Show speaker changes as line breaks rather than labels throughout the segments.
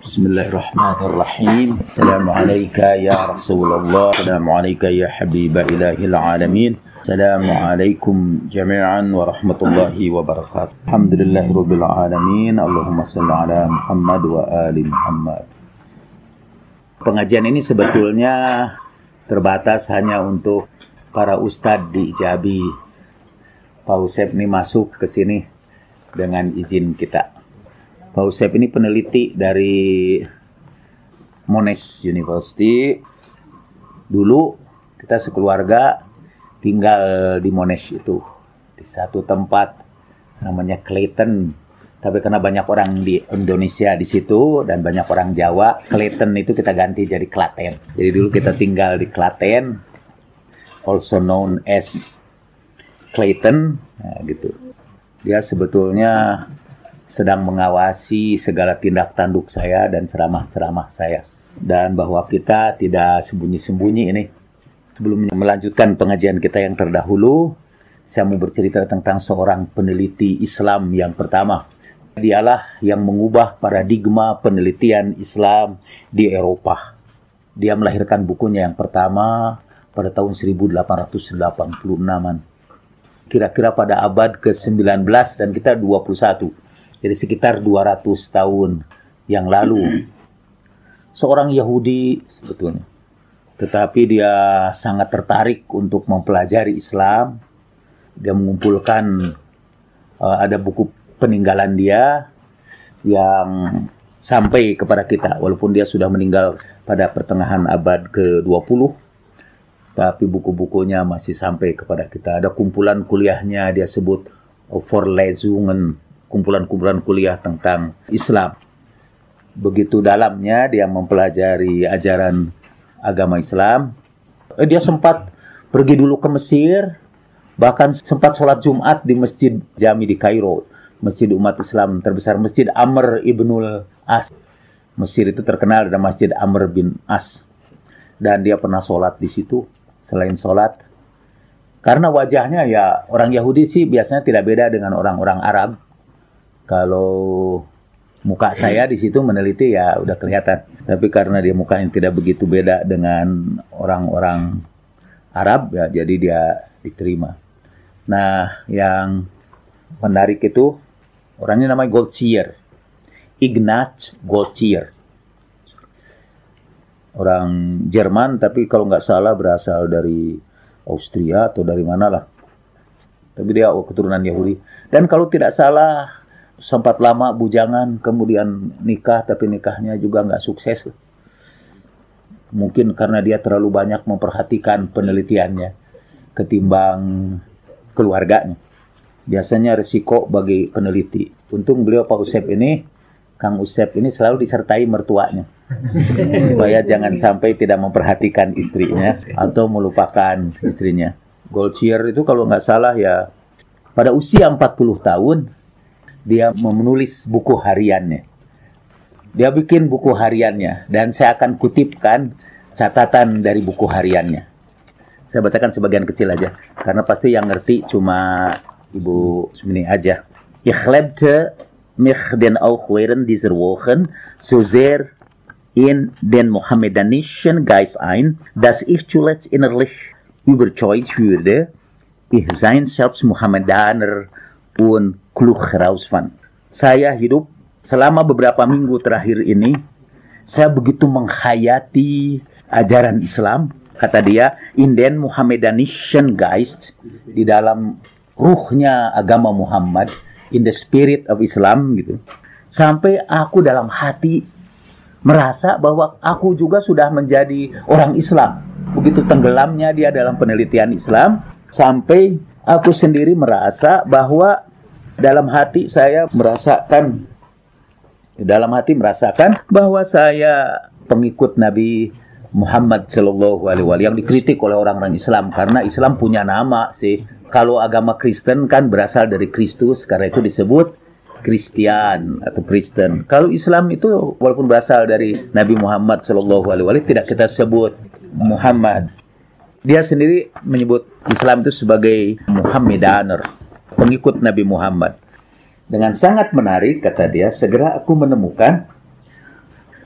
Bismillahirrahmanirrahim. Assalamualaikum ya Rasulullah. Assalamualaikum ya Habibah ilahil alamin. Assalamualaikum jami'an wa rahmatullahi wa barakatuh. Alhamdulillahirabbil alamin. Allahumma shalli ala Muhammad wa ali Muhammad. Pengajian ini sebetulnya terbatas hanya untuk para ustadz di Ijabi. Pak Usep ini masuk ke sini dengan izin kita. Pak Usep ini peneliti dari Monash University. Dulu kita sekeluarga tinggal di Monash itu, di satu tempat namanya Clayton. Tapi karena banyak orang di Indonesia di situ dan banyak orang Jawa, Clayton itu kita ganti jadi Klaten. Jadi dulu kita tinggal di Klaten, also known as Clayton, nah, gitu. Dia sebetulnya sedang mengawasi segala tindak tanduk saya dan ceramah-ceramah saya. Dan bahwa kita tidak sembunyi-sembunyi ini. Sebelum melanjutkan pengajian kita yang terdahulu, saya mau bercerita tentang seorang peneliti Islam yang pertama. Dialah yang mengubah paradigma penelitian Islam di Eropa. Dia melahirkan bukunya yang pertama pada tahun 1886-an. Kira-kira pada abad ke-19 dan kita 21. Jadi sekitar 200 tahun yang lalu. Seorang Yahudi sebetulnya. Tetapi dia sangat tertarik untuk mempelajari Islam. Dia mengumpulkan, ada buku peninggalan dia yang sampai kepada kita. Walaupun dia sudah meninggal pada pertengahan abad ke-20. Tapi buku-bukunya masih sampai kepada kita. Ada kumpulan kuliahnya, dia sebut Vorlesungen, kumpulan-kumpulan kuliah tentang Islam. Begitu dalamnya dia mempelajari ajaran agama Islam. Dia sempat pergi dulu ke Mesir, bahkan sempat sholat Jumat di Masjid Jami di Kairo, masjid umat Islam terbesar, Masjid Amr ibnul As. Mesir itu terkenal ada Masjid Amr bin As. Dan dia pernah sholat di situ. Selain sholat, karena wajahnya ya orang Yahudi sih biasanya tidak beda dengan orang-orang Arab. Kalau muka saya di situ meneliti ya udah kelihatan. Tapi karena dia mukanya tidak begitu beda dengan orang-orang Arab ya, jadi dia diterima. Nah, yang menarik itu orangnya namanya Goltzier, Ignaz Goltzier. Orang Jerman, tapi kalau nggak salah berasal dari Austria atau dari mana lah. Tapi dia keturunan Yahudi. Dan kalau tidak salah sempat lama bujangan, kemudian nikah, tapi nikahnya juga nggak sukses. Mungkin karena dia terlalu banyak memperhatikan penelitiannya ketimbang keluarganya. Biasanya risiko bagi peneliti. Untung beliau Pak Usep ini, Kang Usep ini selalu disertai mertuanya. Supaya jangan sampai tidak memperhatikan istrinya atau melupakan istrinya. Goltzier itu kalau nggak salah ya pada usia 40 tahun dia menulis buku hariannya. Dia bikin buku hariannya dan saya akan kutipkan catatan dari buku hariannya. Saya bacakan sebagian kecil aja karena pasti yang ngerti cuma Ibu Sumini aja. Ich lebte mich den auch während dieser Wochen so sehr in den mohammedanischen Geist ein, dass ich zuletzt innerlich überzeugt wurde, ich sei selbst Mohammedaner und klug herausfand. Saya hidup selama beberapa minggu terakhir ini, saya begitu menghayati ajaran Islam, kata dia, in den mohammedanischen Geist, di dalam ruhnya agama Muhammad, in the spirit of Islam, gitu. Sampai aku dalam hati merasa bahwa aku juga sudah menjadi orang Islam. Begitu tenggelamnya dia dalam penelitian Islam, sampai aku sendiri merasa bahwa dalam hati merasakan bahwa saya pengikut Nabi Muhammad Shallallahu Alaihi Wasallam yang dikritik oleh orang-orang Islam karena Islam punya nama sih. Kalau agama Kristen kan berasal dari Kristus, karena itu disebut Kristian atau Kristen. Kalau Islam itu walaupun berasal dari Nabi Muhammad Shallallahu Alaihi Wasallam tidak kita sebut Muhammad. Dia sendiri menyebut Islam itu sebagai Muhammedaner, pengikut Nabi Muhammad. Dengan sangat menarik, kata dia, segera aku menemukan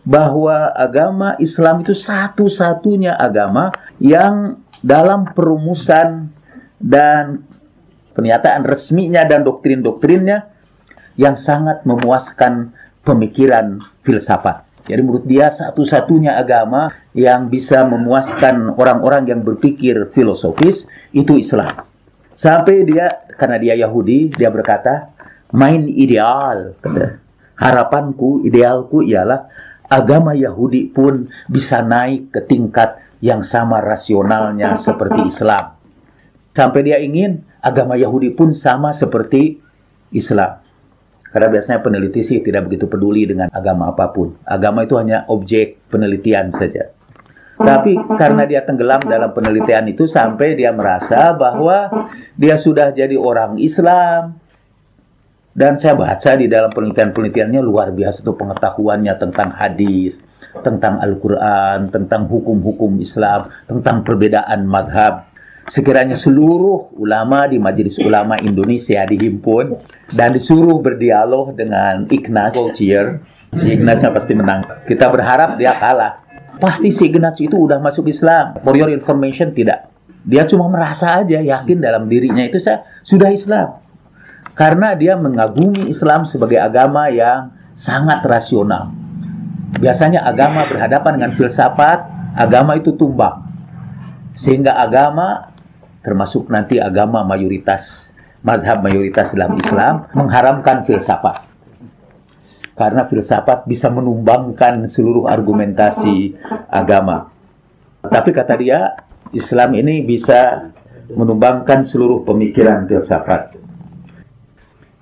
bahwa agama Islam itu satu-satunya agama yang dalam perumusan dan pernyataan resminya dan doktrin-doktrinnya yang sangat memuaskan pemikiran filsafat. Jadi menurut dia satu-satunya agama yang bisa memuaskan orang-orang yang berpikir filosofis itu Islam. Sampai dia, karena dia Yahudi, dia berkata, main ideal, harapanku, idealku ialah agama Yahudi pun bisa naik ke tingkat yang sama rasionalnya seperti Islam. Sampai dia ingin agama Yahudi pun sama seperti Islam. Karena biasanya peneliti sih tidak begitu peduli dengan agama apapun. Agama itu hanya objek penelitian saja. Tapi karena dia tenggelam dalam penelitian itu sampai dia merasa bahwa dia sudah jadi orang Islam. Dan saya baca di dalam penelitian-penelitiannya luar biasa tuh pengetahuannya tentang hadis, tentang Al-Quran, tentang hukum-hukum Islam, tentang perbedaan mazhab. Sekiranya seluruh ulama di Majelis Ulama Indonesia dihimpun dan disuruh berdialog dengan Ignaz Goldziher, si Ignaz pasti menang. Kita berharap dia kalah. Pasti si Ignaz itu udah masuk Islam. For your information, tidak. Dia cuma merasa aja yakin dalam dirinya itu saya sudah Islam. Karena dia mengagumi Islam sebagai agama yang sangat rasional. Biasanya agama berhadapan dengan filsafat, agama itu tumbang. Sehingga agama, termasuk nanti agama mayoritas, mazhab mayoritas dalam Islam, mengharamkan filsafat. Karena filsafat bisa menumbangkan seluruh argumentasi agama. Tapi kata dia, Islam ini bisa menumbangkan seluruh pemikiran filsafat.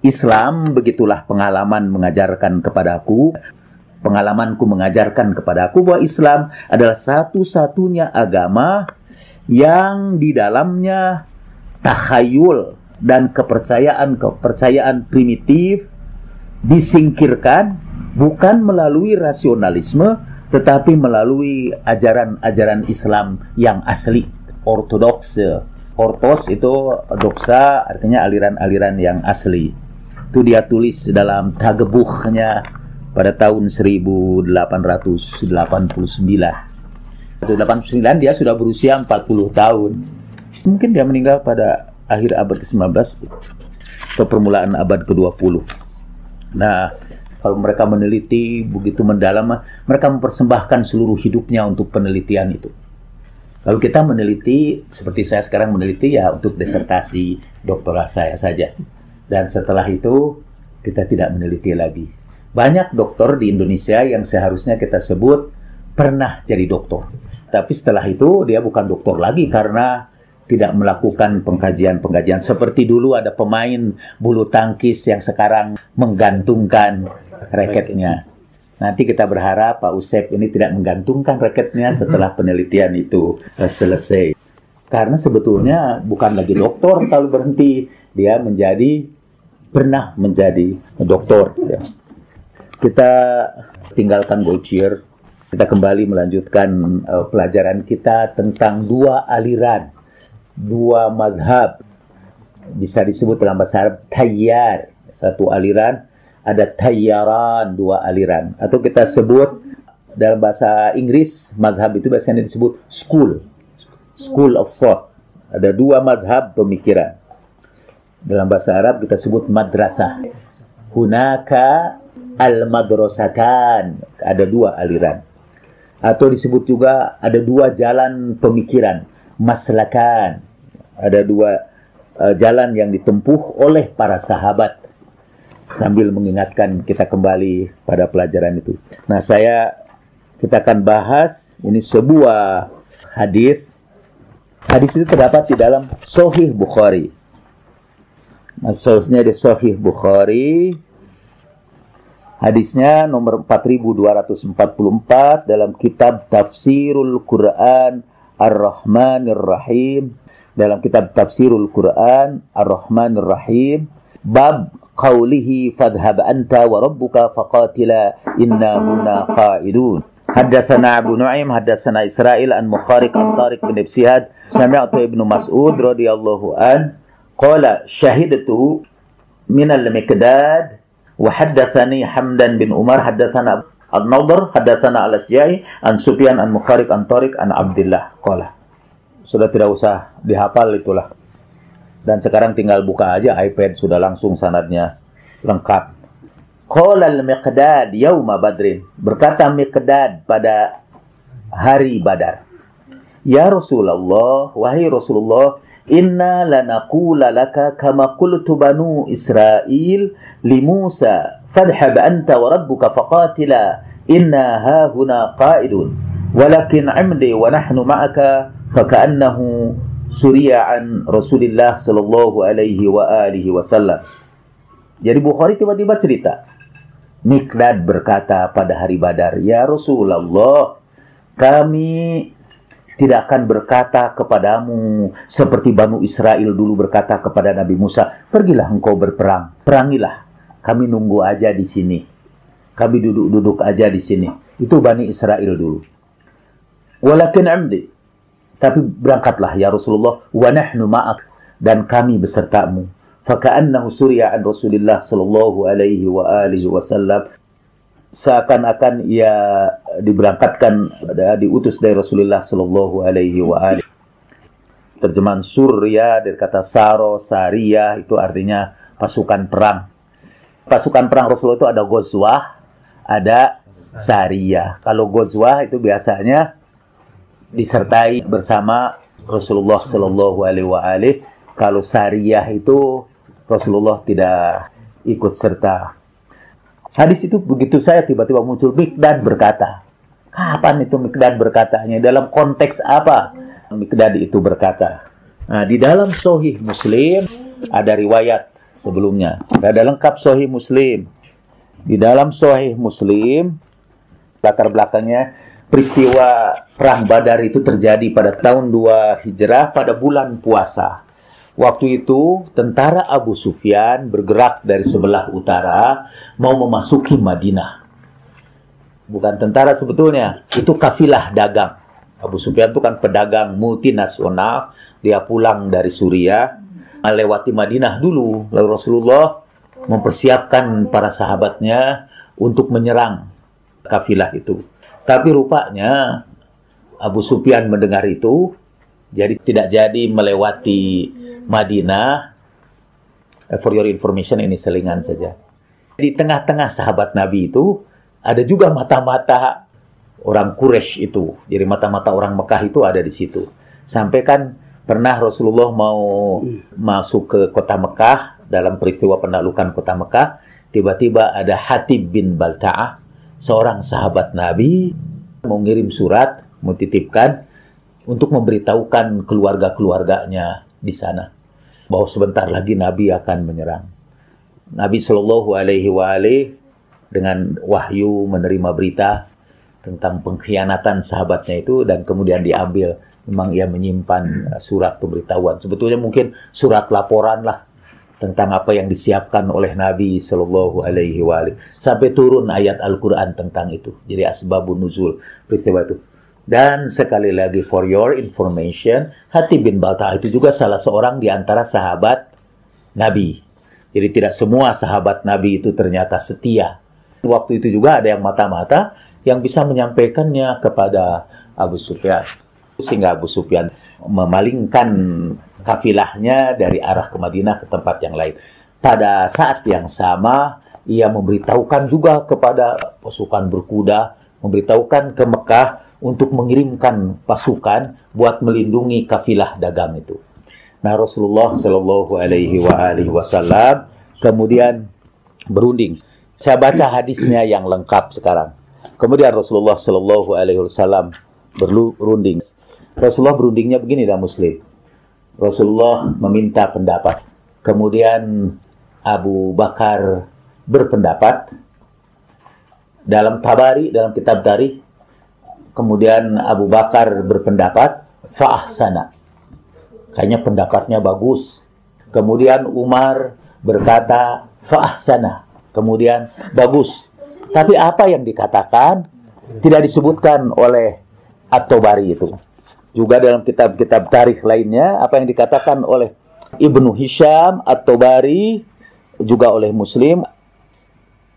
Islam, begitulah pengalaman mengajarkan kepadaku, pengalamanku mengajarkan kepadaku bahwa Islam adalah satu-satunya agama yang di dalamnya takhayul dan kepercayaan primitif disingkirkan bukan melalui rasionalisme tetapi melalui ajaran-ajaran Islam yang asli, ortodoks. Ortos itu doksa, artinya aliran-aliran yang asli. Itu dia tulis dalam Tagebuchnya pada tahun 1889. 1889 dia sudah berusia 40 tahun. Mungkin dia meninggal pada akhir abad ke-19 atau permulaan abad ke-20. Nah, kalau mereka meneliti begitu mendalam, mereka mempersembahkan seluruh hidupnya untuk penelitian itu. Kalau kita meneliti, seperti saya sekarang meneliti ya untuk disertasi doktoral saya saja. Dan setelah itu, kita tidak meneliti lagi. Banyak doktor di Indonesia yang seharusnya kita sebut pernah jadi doktor. Tapi setelah itu, dia bukan doktor lagi karena tidak melakukan pengkajian-pengkajian. Seperti dulu ada pemain bulu tangkis yang sekarang menggantungkan raketnya. Nanti kita berharap Pak Usep ini tidak menggantungkan raketnya setelah penelitian itu selesai. Karena sebetulnya bukan lagi doktor kalau berhenti. Dia pernah menjadi doktor. Ya. Kita tinggalkan Goldziher. Kita kembali melanjutkan pelajaran kita tentang dua aliran, dua mazhab. Bisa disebut dalam bahasa Arab tayyar, satu aliran. Ada tayyaran, dua aliran. Atau kita sebut dalam bahasa Inggris, mazhab itu biasanya disebut school of thought. Ada dua mazhab pemikiran. Dalam bahasa Arab kita sebut madrasah. Hunaka al-madrasatan. Ada dua aliran. Atau disebut juga ada dua jalan pemikiran. Maslakan. Ada dua jalan yang ditempuh oleh para sahabat. Sambil mengingatkan kita kembali pada pelajaran itu. Nah, kita akan bahas ini sebuah hadis. Hadis itu terdapat di dalam Sahih Bukhari. Maksudnya di Sahih Bukhari. Hadisnya nomor 4244 dalam kitab Tafsirul Quran Ar-Rahmanir Rahim. Dalam kitab Tafsirul Quran Ar-Rahmanir Rahim. Bab qawlihi fadhhab anta wa rabbuka faqatila inna huna qa'idun. Haddatsana Abu Nu'aim haddatsana Israil an Mukhariq an Tariq bin Ibsihad sami'tu Ibnu Mas'ud radhiyallahu an qala syahidtu min al-Miqdad wa haddatsani Hamdan bin Umar haddatsana An-Nadhr haddatsana Al-Asja'i an Sufyan an Mukhariq an Tariq an Abdullah qala. Sudah tidak usah dihafal itulah. Dan sekarang tinggal buka aja iPad, sudah langsung sanadnya lengkap. Qala al-Miqdad yauma Badrin. Berkata Miqdad pada hari Badar. Ya Rasulullah, wahai Rasulullah, inna lanaqula laka kama qultu banu Israil li Musa fadhhab anta wa rabbuka faqatila inna hahuna qa'idun walakin amdi wa nahnu ma'aka faka'annahu suriya an Rasulillah sallallahu alaihi wa alihi wasallam. Jadi Bukhari tiba-tiba cerita, Miqdad berkata pada hari Badar, ya Rasulullah, kami tidak akan berkata kepadamu seperti Banu Israel dulu berkata kepada Nabi Musa, pergilah engkau berperang, perangilah. Kami nunggu aja di sini. Kami duduk-duduk aja di sini. Itu Bani Israel dulu. Walakin amdi. Tapi berangkatlah ya Rasulullah. Wa nahnu ma'ak. Dan kami besertamu. Faka'annahu surya an Rasulillah sallallahu alaihi wa alihi wasallam. Seakan-akan ia diberangkatkan, diutus dari Rasulullah sallallahu alaihi wa alihi. Terjemahan surya dari kata saro, sariyah, itu artinya pasukan perang. Pasukan perang Rasulullah itu ada ghazwah, ada sariyah. Kalau ghazwah itu biasanya disertai bersama Rasulullah sallallahu alaihi wa alihi. Kalau sariyah itu Rasulullah tidak ikut serta. Hadis itu begitu saya tiba-tiba muncul, Miqdad berkata. Kapan itu Miqdad berkatanya? Dalam konteks apa Miqdad itu berkata? Nah, di dalam Sahih Muslim ada riwayat sebelumnya. Ada lengkap Sahih Muslim. Di dalam Sahih Muslim, latar belakangnya peristiwa Perang Badar itu terjadi pada tahun 2 Hijrah pada bulan puasa. Waktu itu tentara Abu Sufyan bergerak dari sebelah utara mau memasuki Madinah. Bukan tentara sebetulnya, itu kafilah dagang. Abu Sufyan itu kan pedagang multinasional, dia pulang dari Suriah, melewati Madinah dulu. Lalu Rasulullah mempersiapkan para sahabatnya untuk menyerang kafilah itu. Tapi rupanya Abu Sufyan mendengar itu, jadi tidak jadi melewati Madinah. For your information, ini selingan saja. Di tengah-tengah sahabat Nabi itu ada juga mata-mata orang Quraisy itu. Jadi mata-mata orang Mekah itu ada di situ. Sampai kan pernah Rasulullah mau masuk ke kota Mekah dalam peristiwa penaklukan kota Mekah. Tiba-tiba ada Hatib bin Balta'ah, seorang sahabat Nabi, mau ngirim surat, mau titipkan untuk memberitahukan keluarga-keluarganya di sana bahwa sebentar lagi Nabi akan menyerang. Nabi Shallallahu Alaihi Wasallam dengan wahyu menerima berita tentang pengkhianatan sahabatnya itu, dan kemudian diambil. Memang ia menyimpan surat pemberitahuan. Sebetulnya mungkin surat laporan lah tentang apa yang disiapkan oleh Nabi Shallallahu Alaihi Wasallam. Sampai turun ayat Al-Quran tentang itu. Jadi asbabun nuzul peristiwa itu. Dan sekali lagi for your information, Hatib bin Balta'ah itu juga salah seorang di antara sahabat Nabi. Jadi tidak semua sahabat Nabi itu ternyata setia. Waktu itu juga ada yang mata-mata yang bisa menyampaikannya kepada Abu Sufyan. Sehingga Abu Sufyan memalingkan kafilahnya dari arah ke Madinah ke tempat yang lain. Pada saat yang sama, ia memberitahukan juga kepada pasukan berkuda, memberitahukan ke Mekah untuk mengirimkan pasukan buat melindungi kafilah dagang itu. Nah, Rasulullah Shallallahu Alaihi Wasallam kemudian berunding. Saya baca hadisnya yang lengkap sekarang. Kemudian Rasulullah Shallallahu Alaihi Wasallam berunding. Rasulullah berundingnya begini dalam Muslim. Rasulullah meminta pendapat. Kemudian Abu Bakar berpendapat dalam Tabari, dalam kitab Tarikh. Kemudian Abu Bakar berpendapat fa'ahsana. Kayaknya pendapatnya bagus. Kemudian Umar berkata fa'ahsana. Kemudian bagus. Tapi apa yang dikatakan tidak disebutkan oleh At-Tabari itu. Juga dalam kitab-kitab tarikh lainnya, apa yang dikatakan oleh Ibnu Hisham, At-Tabari, juga oleh Muslim.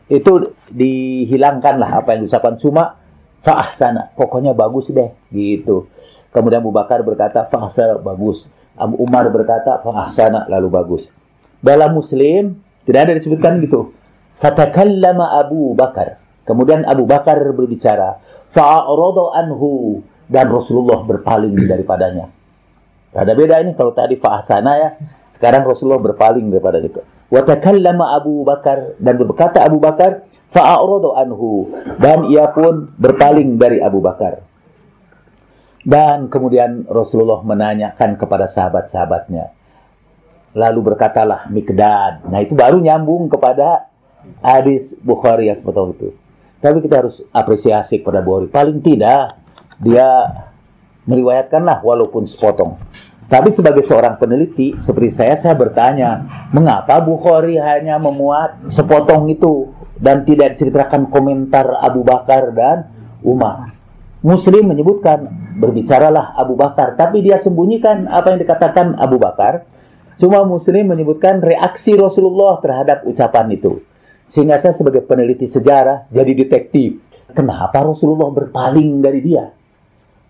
Itu dihilangkanlah apa yang diucapkan, cuma fa'ahsana, pokoknya bagus deh gitu. Kemudian Abu Bakar berkata fa'ahsana, bagus. Abu Umar berkata fa'ahsana, lalu bagus. Dalam Muslim tidak ada disebutkan gitu. Fatakallama Abu Bakar, kemudian Abu Bakar berbicara, fa'arada anhu, dan Rasulullah berpaling daripadanya. Ada beda ini, kalau tadi fa'ahsana ya, sekarang Rasulullah berpaling daripada itu. Wa takallama Abu Bakar, dan berkata Abu Bakar, fa'arada anhu, dan ia pun berpaling dari Abu Bakar. Dan kemudian Rasulullah menanyakan kepada sahabat-sahabatnya. Lalu berkatalah Miqdad. Nah, itu baru nyambung kepada hadis Bukhari yang seperti itu. Tapi kita harus apresiasi kepada Bukhari. Paling tidak dia meriwayatkanlah walaupun sepotong. Tapi sebagai seorang peneliti seperti saya bertanya, mengapa Bukhari hanya memuat sepotong itu dan tidak diceritakan komentar Abu Bakar dan Umar? Muslim menyebutkan, berbicaralah Abu Bakar, tapi dia sembunyikan apa yang dikatakan Abu Bakar. Cuma Muslim menyebutkan reaksi Rasulullah terhadap ucapan itu. Sehingga saya sebagai peneliti sejarah jadi detektif. Kenapa Rasulullah berpaling dari dia?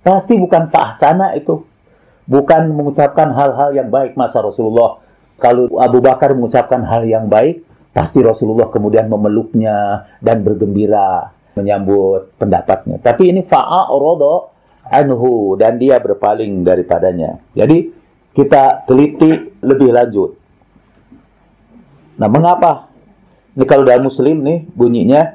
Pasti bukan fahsana itu. Bukan mengucapkan hal-hal yang baik. Masa Rasulullah, kalau Abu Bakar mengucapkan hal yang baik, pasti Rasulullah kemudian memeluknya dan bergembira menyambut pendapatnya. Tapi ini fa'a'rodo anhu, dan dia berpaling daripadanya. Jadi kita teliti lebih lanjut. Nah, mengapa? Ini kalau dalam Muslim nih bunyinya,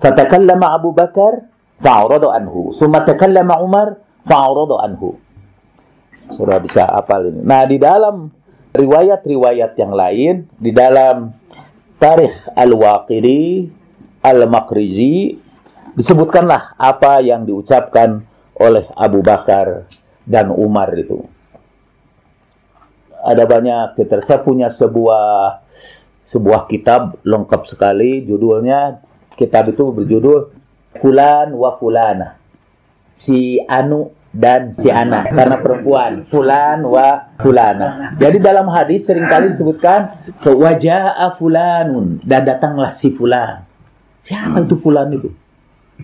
fatakallama Abu Bakar fa'arada anhu, summa takallama Umar fa'arada anhu. Sudah bisa hafal ini. Nah, di dalam riwayat-riwayat yang lain, di dalam Tarikh Al-Waqidi Al-Maqrizi, disebutkanlah apa yang diucapkan oleh Abu Bakar dan Umar itu. Ada banyak cerita. Saya punya sebuah kitab lengkap sekali, judulnya, kitab itu berjudul Fulan wa Fulana, si Anu dan si Ana, karena perempuan, Fulan wa Fulana. Jadi dalam hadis seringkali disebutkan waja'a fulanun, dan datanglah si Fulan. Siapa itu Fulan itu?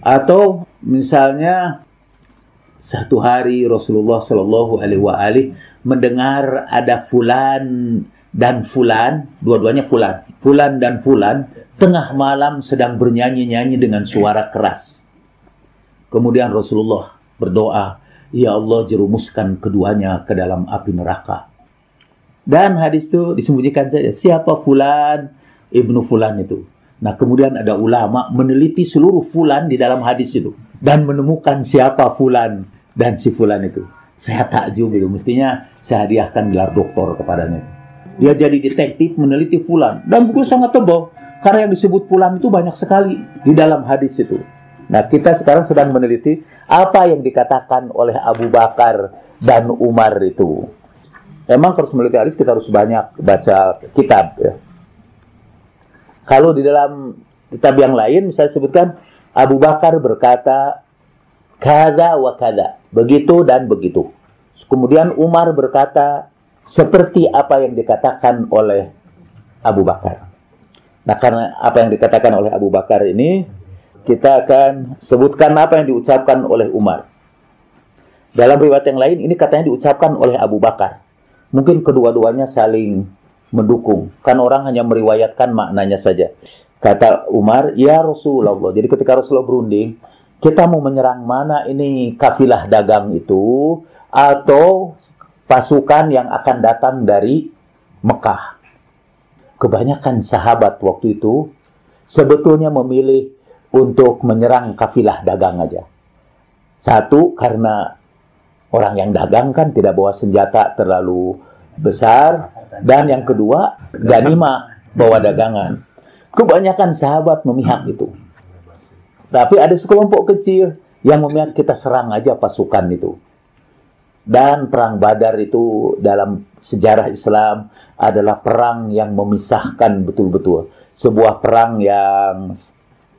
Atau misalnya satu hari Rasulullah Shallallahu Alaihi Wasallam mendengar ada Fulan dan Fulan, dua-duanya Fulan, Fulan dan Fulan, tengah malam sedang bernyanyi-nyanyi dengan suara keras. Kemudian Rasulullah berdoa, ya Allah, jerumuskan keduanya ke dalam api neraka. Dan hadis itu disembunyikan saja, siapa Fulan ibnu Fulan itu. Nah, kemudian ada ulama meneliti seluruh Fulan di dalam hadis itu dan menemukan siapa Fulan dan si Fulan itu. Saya takjub itu, mestinya saya hadiahkan gelar doktor kepadanya. Dia jadi detektif meneliti Fulan, dan buku sangat tebal karena yang disebut Fulan itu banyak sekali di dalam hadis itu. Nah, kita sekarang sedang meneliti apa yang dikatakan oleh Abu Bakar dan Umar itu. Memang harus meneliti hadis, kita harus banyak baca kitab ya. Kalau di dalam kitab yang lain misalnya sebutkan Abu Bakar berkata kada wa kada, begitu dan begitu. Kemudian Umar berkata seperti apa yang dikatakan oleh Abu Bakar. Nah, karena apa yang dikatakan oleh Abu Bakar ini, kita akan sebutkan apa yang diucapkan oleh Umar. Dalam riwayat yang lain, ini katanya diucapkan oleh Abu Bakar. Mungkin kedua-duanya saling mendukung. Kan orang hanya meriwayatkan maknanya saja. Kata Umar, ya Rasulullah. Jadi ketika Rasulullah berunding, kita mau menyerang mana ini, kafilah dagang itu, atau pasukan yang akan datang dari Mekah. Kebanyakan sahabat waktu itu sebetulnya memilih untuk menyerang kafilah dagang aja. Satu, karena orang yang dagang kan tidak bawa senjata terlalu besar. Dan yang kedua, ganimah bawa dagangan. Kebanyakan sahabat memihak itu. Tapi ada sekelompok kecil yang memihak kita serang aja pasukan itu. Dan perang Badar itu dalam sejarah Islam adalah perang yang memisahkan betul-betul. Sebuah perang yang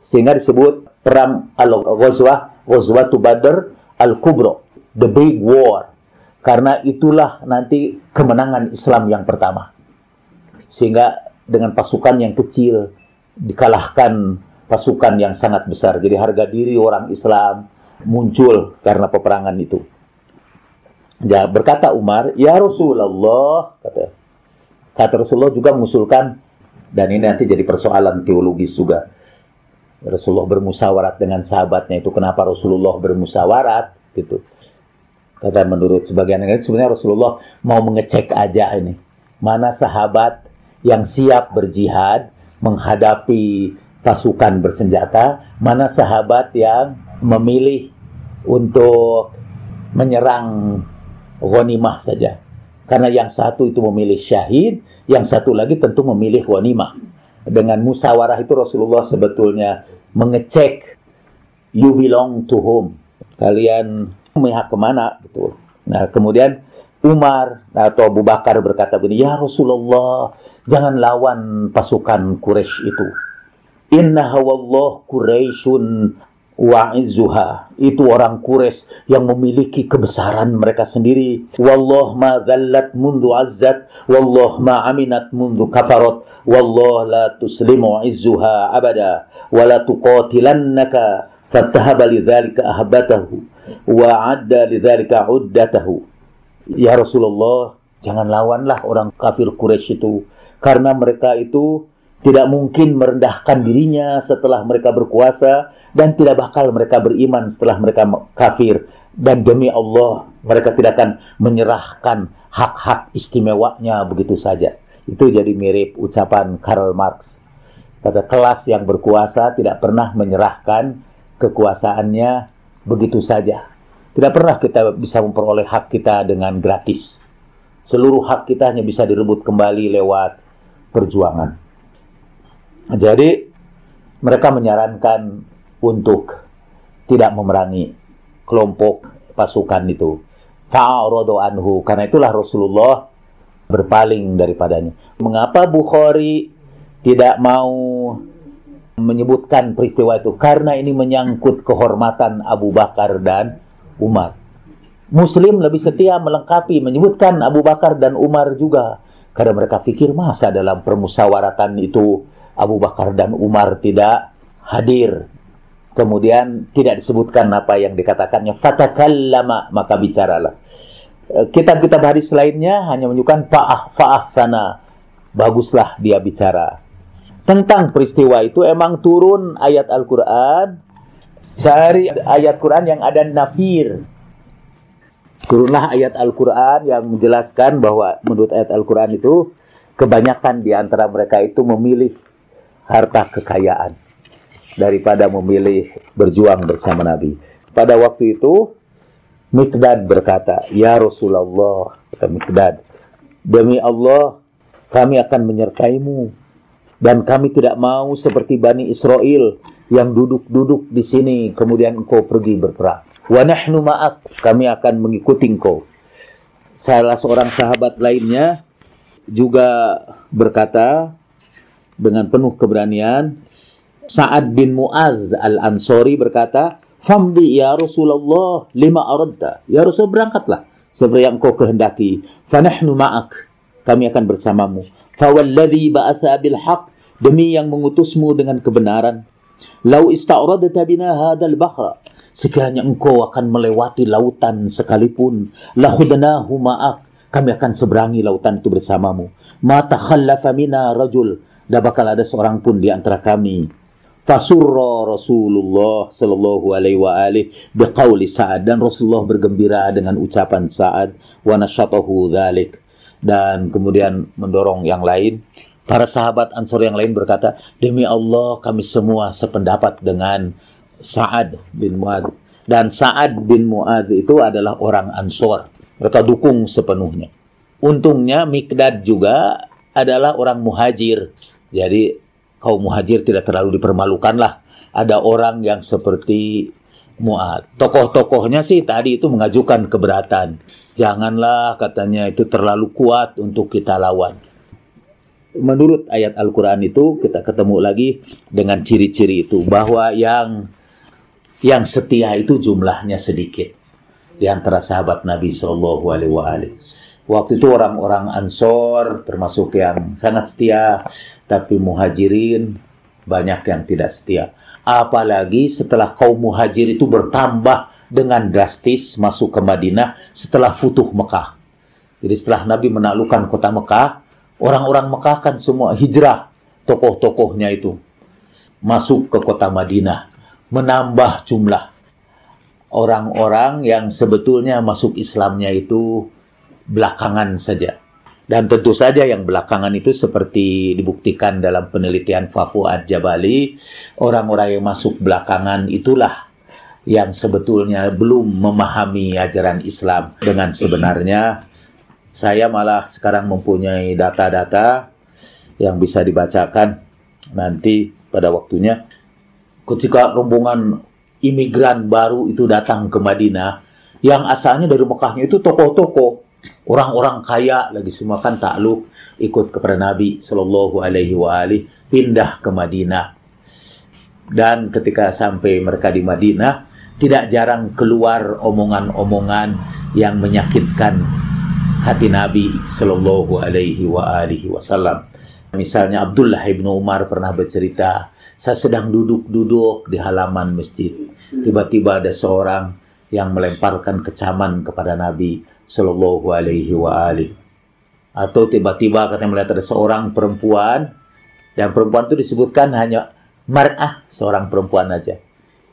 sehingga disebut perang Al-Ghazwah, Ghazwatu Badr Al-Kubra, the big war. Karena itulah nanti kemenangan Islam yang pertama. Sehingga dengan pasukan yang kecil dikalahkan pasukan yang sangat besar. Jadi harga diri orang Islam muncul karena peperangan itu. Ya, berkata Umar, ya Rasulullah, kata Rasulullah juga mengusulkan, dan ini nanti jadi persoalan teologis juga. Rasulullah bermusyawarat dengan sahabatnya itu. Kenapa Rasulullah bermusyawarat? Gitu. Kata menurut sebagian yang lain, sebenarnya Rasulullah mau mengecek aja ini. Mana sahabat yang siap berjihad menghadapi pasukan bersenjata, mana sahabat yang memilih untuk menyerang ghanimah saja. Karena yang satu itu memilih syahid, yang satu lagi tentu memilih ghanimah. Dengan musyawarah itu Rasulullah sebetulnya mengecek, you belong to whom? Kalian memihak kemana? Betul. Nah, kemudian Umar atau Abu Bakar berkata begini, ya Rasulullah, jangan lawan pasukan Quraisy itu. Inna hawallah Quraisyun wa'izzuha. Itu orang Quraisy yang memiliki kebesaran mereka sendiri. Wallah ma dhallat mundu azzat, wallah ma aminat mundu kafarat, wallah la tuslimu izzuha abada, wa la tuqatilannaka fattahaba lidzalika ahbatahu wa adda lidzalika uddatahu. Ya Rasulullah, jangan lawanlah orang kafir Quraisy itu, karena mereka itu tidak mungkin merendahkan dirinya setelah mereka berkuasa, dan tidak bakal mereka beriman setelah mereka kafir. Dan demi Allah, mereka tidak akan menyerahkan hak-hak istimewanya begitu saja. Itu jadi mirip ucapan Karl Marx. Kata, kelas yang berkuasa tidak pernah menyerahkan kekuasaannya begitu saja. Tidak pernah kita bisa memperoleh hak kita dengan gratis. Seluruh hak kita hanya bisa direbut kembali lewat perjuangan. Jadi mereka menyarankan untuk tidak memerangi kelompok pasukan itu. Fa'aradu anhu. Karena itulah Rasulullah berpaling daripadanya. Mengapa Bukhari tidak mau menyebutkan peristiwa itu? Karena ini menyangkut kehormatan Abu Bakar dan Umar. Muslim lebih setia melengkapi, menyebutkan Abu Bakar dan Umar juga. Karena mereka pikir masa dalam permusyawaratan itu Abu Bakar dan Umar tidak hadir. Kemudian tidak disebutkan apa yang dikatakannya. Fatakallama, maka bicaralah. Kitab-kitab hadis lainnya hanya menunjukkan fa'ah sana. Baguslah dia bicara. Tentang peristiwa itu emang turun ayat Al-Quran. Cari ayat Quran yang ada nafir. Turunlah ayat Al-Quran yang menjelaskan bahwa menurut ayat Al-Quran itu kebanyakan di antara mereka itu memilih harta kekayaan daripada memilih berjuang bersama Nabi. Pada waktu itu Miqdad berkata, ya Rasulullah, kata Miqdad, demi Allah kami akan menyertaimu, dan kami tidak mau seperti Bani Israel yang duduk-duduk di sini kemudian engkau pergi berperang. Wa nahnu ma'ak, kami akan mengikuti engkau. Salah seorang sahabat lainnya juga berkata dengan penuh keberanian, Sa'ad bin Mu'az al-Ansari berkata, famdi ya Rasulullah lima aradta. Ya Rasul, berangkatlah seperti yang engkau kehendaki. Fanahnu ma'ak, kami akan bersamamu. Fawalladhi ba'atha bil haq, demi yang mengutusmu dengan kebenaran. Lau ista'radta bina hadal bahra, sekiranya engkau akan melewati lautan sekalipun, lahudnahu ma'ak, kami akan seberangi lautan itu bersamamu. Ma takhallafa mina rajul, dah bakal ada seorang pun di antara kami. Fasurra Rasulullah sallallahu alaihi wa alihi biqauli Sa'ad, dan Rasulullah bergembira dengan ucapan Sa'ad, wa nasyatahu dzalik, dan kemudian mendorong yang lain. Para sahabat Ansor yang lain berkata, demi Allah kami semua sependapat dengan Sa'ad bin Mu'adz. Dan Sa'ad bin Mu'adz itu adalah orang Ansor. Mereka dukung sepenuhnya. Untungnya Miqdad juga adalah orang muhajir. Jadi kaum muhajir tidak terlalu dipermalukan lah. Ada orang yang seperti Mu'adz. Tokoh-tokohnya sih tadi itu mengajukan keberatan. Janganlah, katanya, itu terlalu kuat untuk kita lawan. Menurut ayat Al-Quran itu kita ketemu lagi dengan ciri-ciri itu, bahwa yang setia itu jumlahnya sedikit di antara sahabat Nabi Shallallahu Alaihi Wasallam. Waktu itu orang-orang Ansor termasuk yang sangat setia, tapi Muhajirin banyak yang tidak setia. Apalagi setelah kaum muhajir itu bertambah dengan drastis masuk ke Madinah setelah Futuh Mekah. Jadi setelah Nabi menaklukkan kota Mekah, orang-orang Mekah kan semua hijrah, tokoh-tokohnya itu masuk ke kota Madinah, menambah jumlah orang-orang yang sebetulnya masuk Islamnya itu belakangan saja. Dan tentu saja yang belakangan itu seperti dibuktikan dalam penelitian Fuad Jabali, orang-orang yang masuk belakangan itulah yang sebetulnya belum memahami ajaran Islam dengan sebenarnya. Saya malah sekarang mempunyai data-data yang bisa dibacakan nanti pada waktunya. Ketika rombongan imigran baru itu datang ke Madinah, yang asalnya dari Mekahnya itu tokoh-tokoh, orang-orang kaya lagi semua kan takluk ikut kepada Nabi Shallallahu Alaihi Wasallam, pindah ke Madinah. Dan ketika sampai mereka di Madinah, tidak jarang keluar omongan-omongan yang menyakitkan hati Nabi Shallallahu Alaihi Wasallam. Misalnya Abdullah bin Umar pernah bercerita, saya sedang duduk-duduk di halaman masjid. Tiba-tiba ada seorang yang melemparkan kecaman kepada Nabi Shallallahu Alaihi Wasallam. Atau tiba-tiba katanya melihat ada seorang perempuan, dan perempuan itu disebutkan hanya mar'ah, seorang perempuan aja.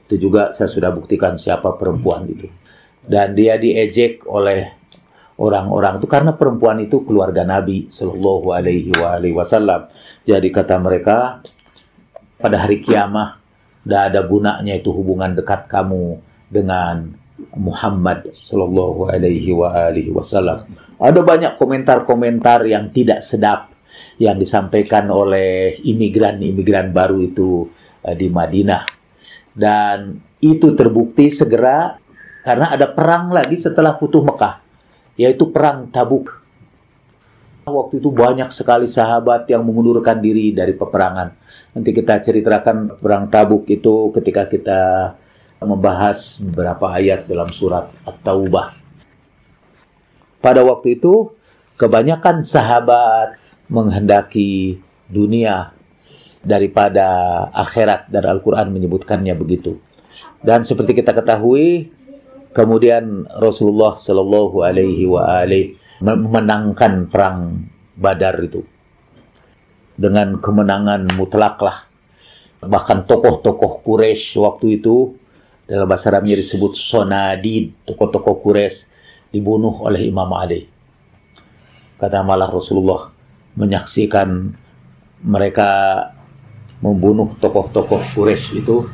Itu juga saya sudah buktikan siapa perempuan itu. Dan dia diejek oleh orang-orang itu karena perempuan itu keluarga Nabi Shallallahu Alaihi Wasallam. Jadi kata mereka, pada hari kiamah tidak ada gunanya itu hubungan dekat kamu dengan Muhammad Shallallahu Alaihi Wasallam. Ada banyak komentar-komentar yang tidak sedap yang disampaikan oleh imigran-imigran baru itu di Madinah. Dan itu terbukti segera karena ada perang lagi setelah Futuh Mekah, yaitu perang Tabuk. Waktu itu banyak sekali sahabat yang mengundurkan diri dari peperangan. Nanti kita ceritakan perang Tabuk itu ketika kita membahas beberapa ayat dalam surat At-Taubah. Pada waktu itu, kebanyakan sahabat menghendaki dunia daripada akhirat, dan Al-Quran menyebutkannya begitu. Dan seperti kita ketahui, kemudian Rasulullah Shallallahu Alaihi Wasallam memenangkan perang Badar itu dengan kemenangan mutlak lah. Bahkan tokoh-tokoh Quraisy waktu itu, dalam bahasa Arabnya disebut sonadid, tokoh-tokoh Quraisy dibunuh oleh Imam Ali. Kata malah Rasulullah menyaksikan mereka membunuh tokoh-tokoh Quraisy itu.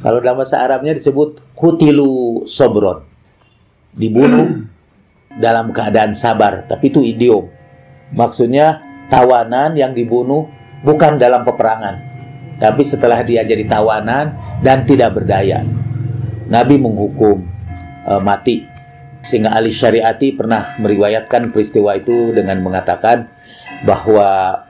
Kalau dalam bahasa Arabnya disebut kutilu sobron, dibunuh dalam keadaan sabar. Tapi itu idiom, maksudnya tawanan yang dibunuh bukan dalam peperangan, tapi setelah dia jadi tawanan dan tidak berdaya, Nabi menghukum mati. Sehingga Ali Syariati pernah meriwayatkan peristiwa itu dengan mengatakan bahwa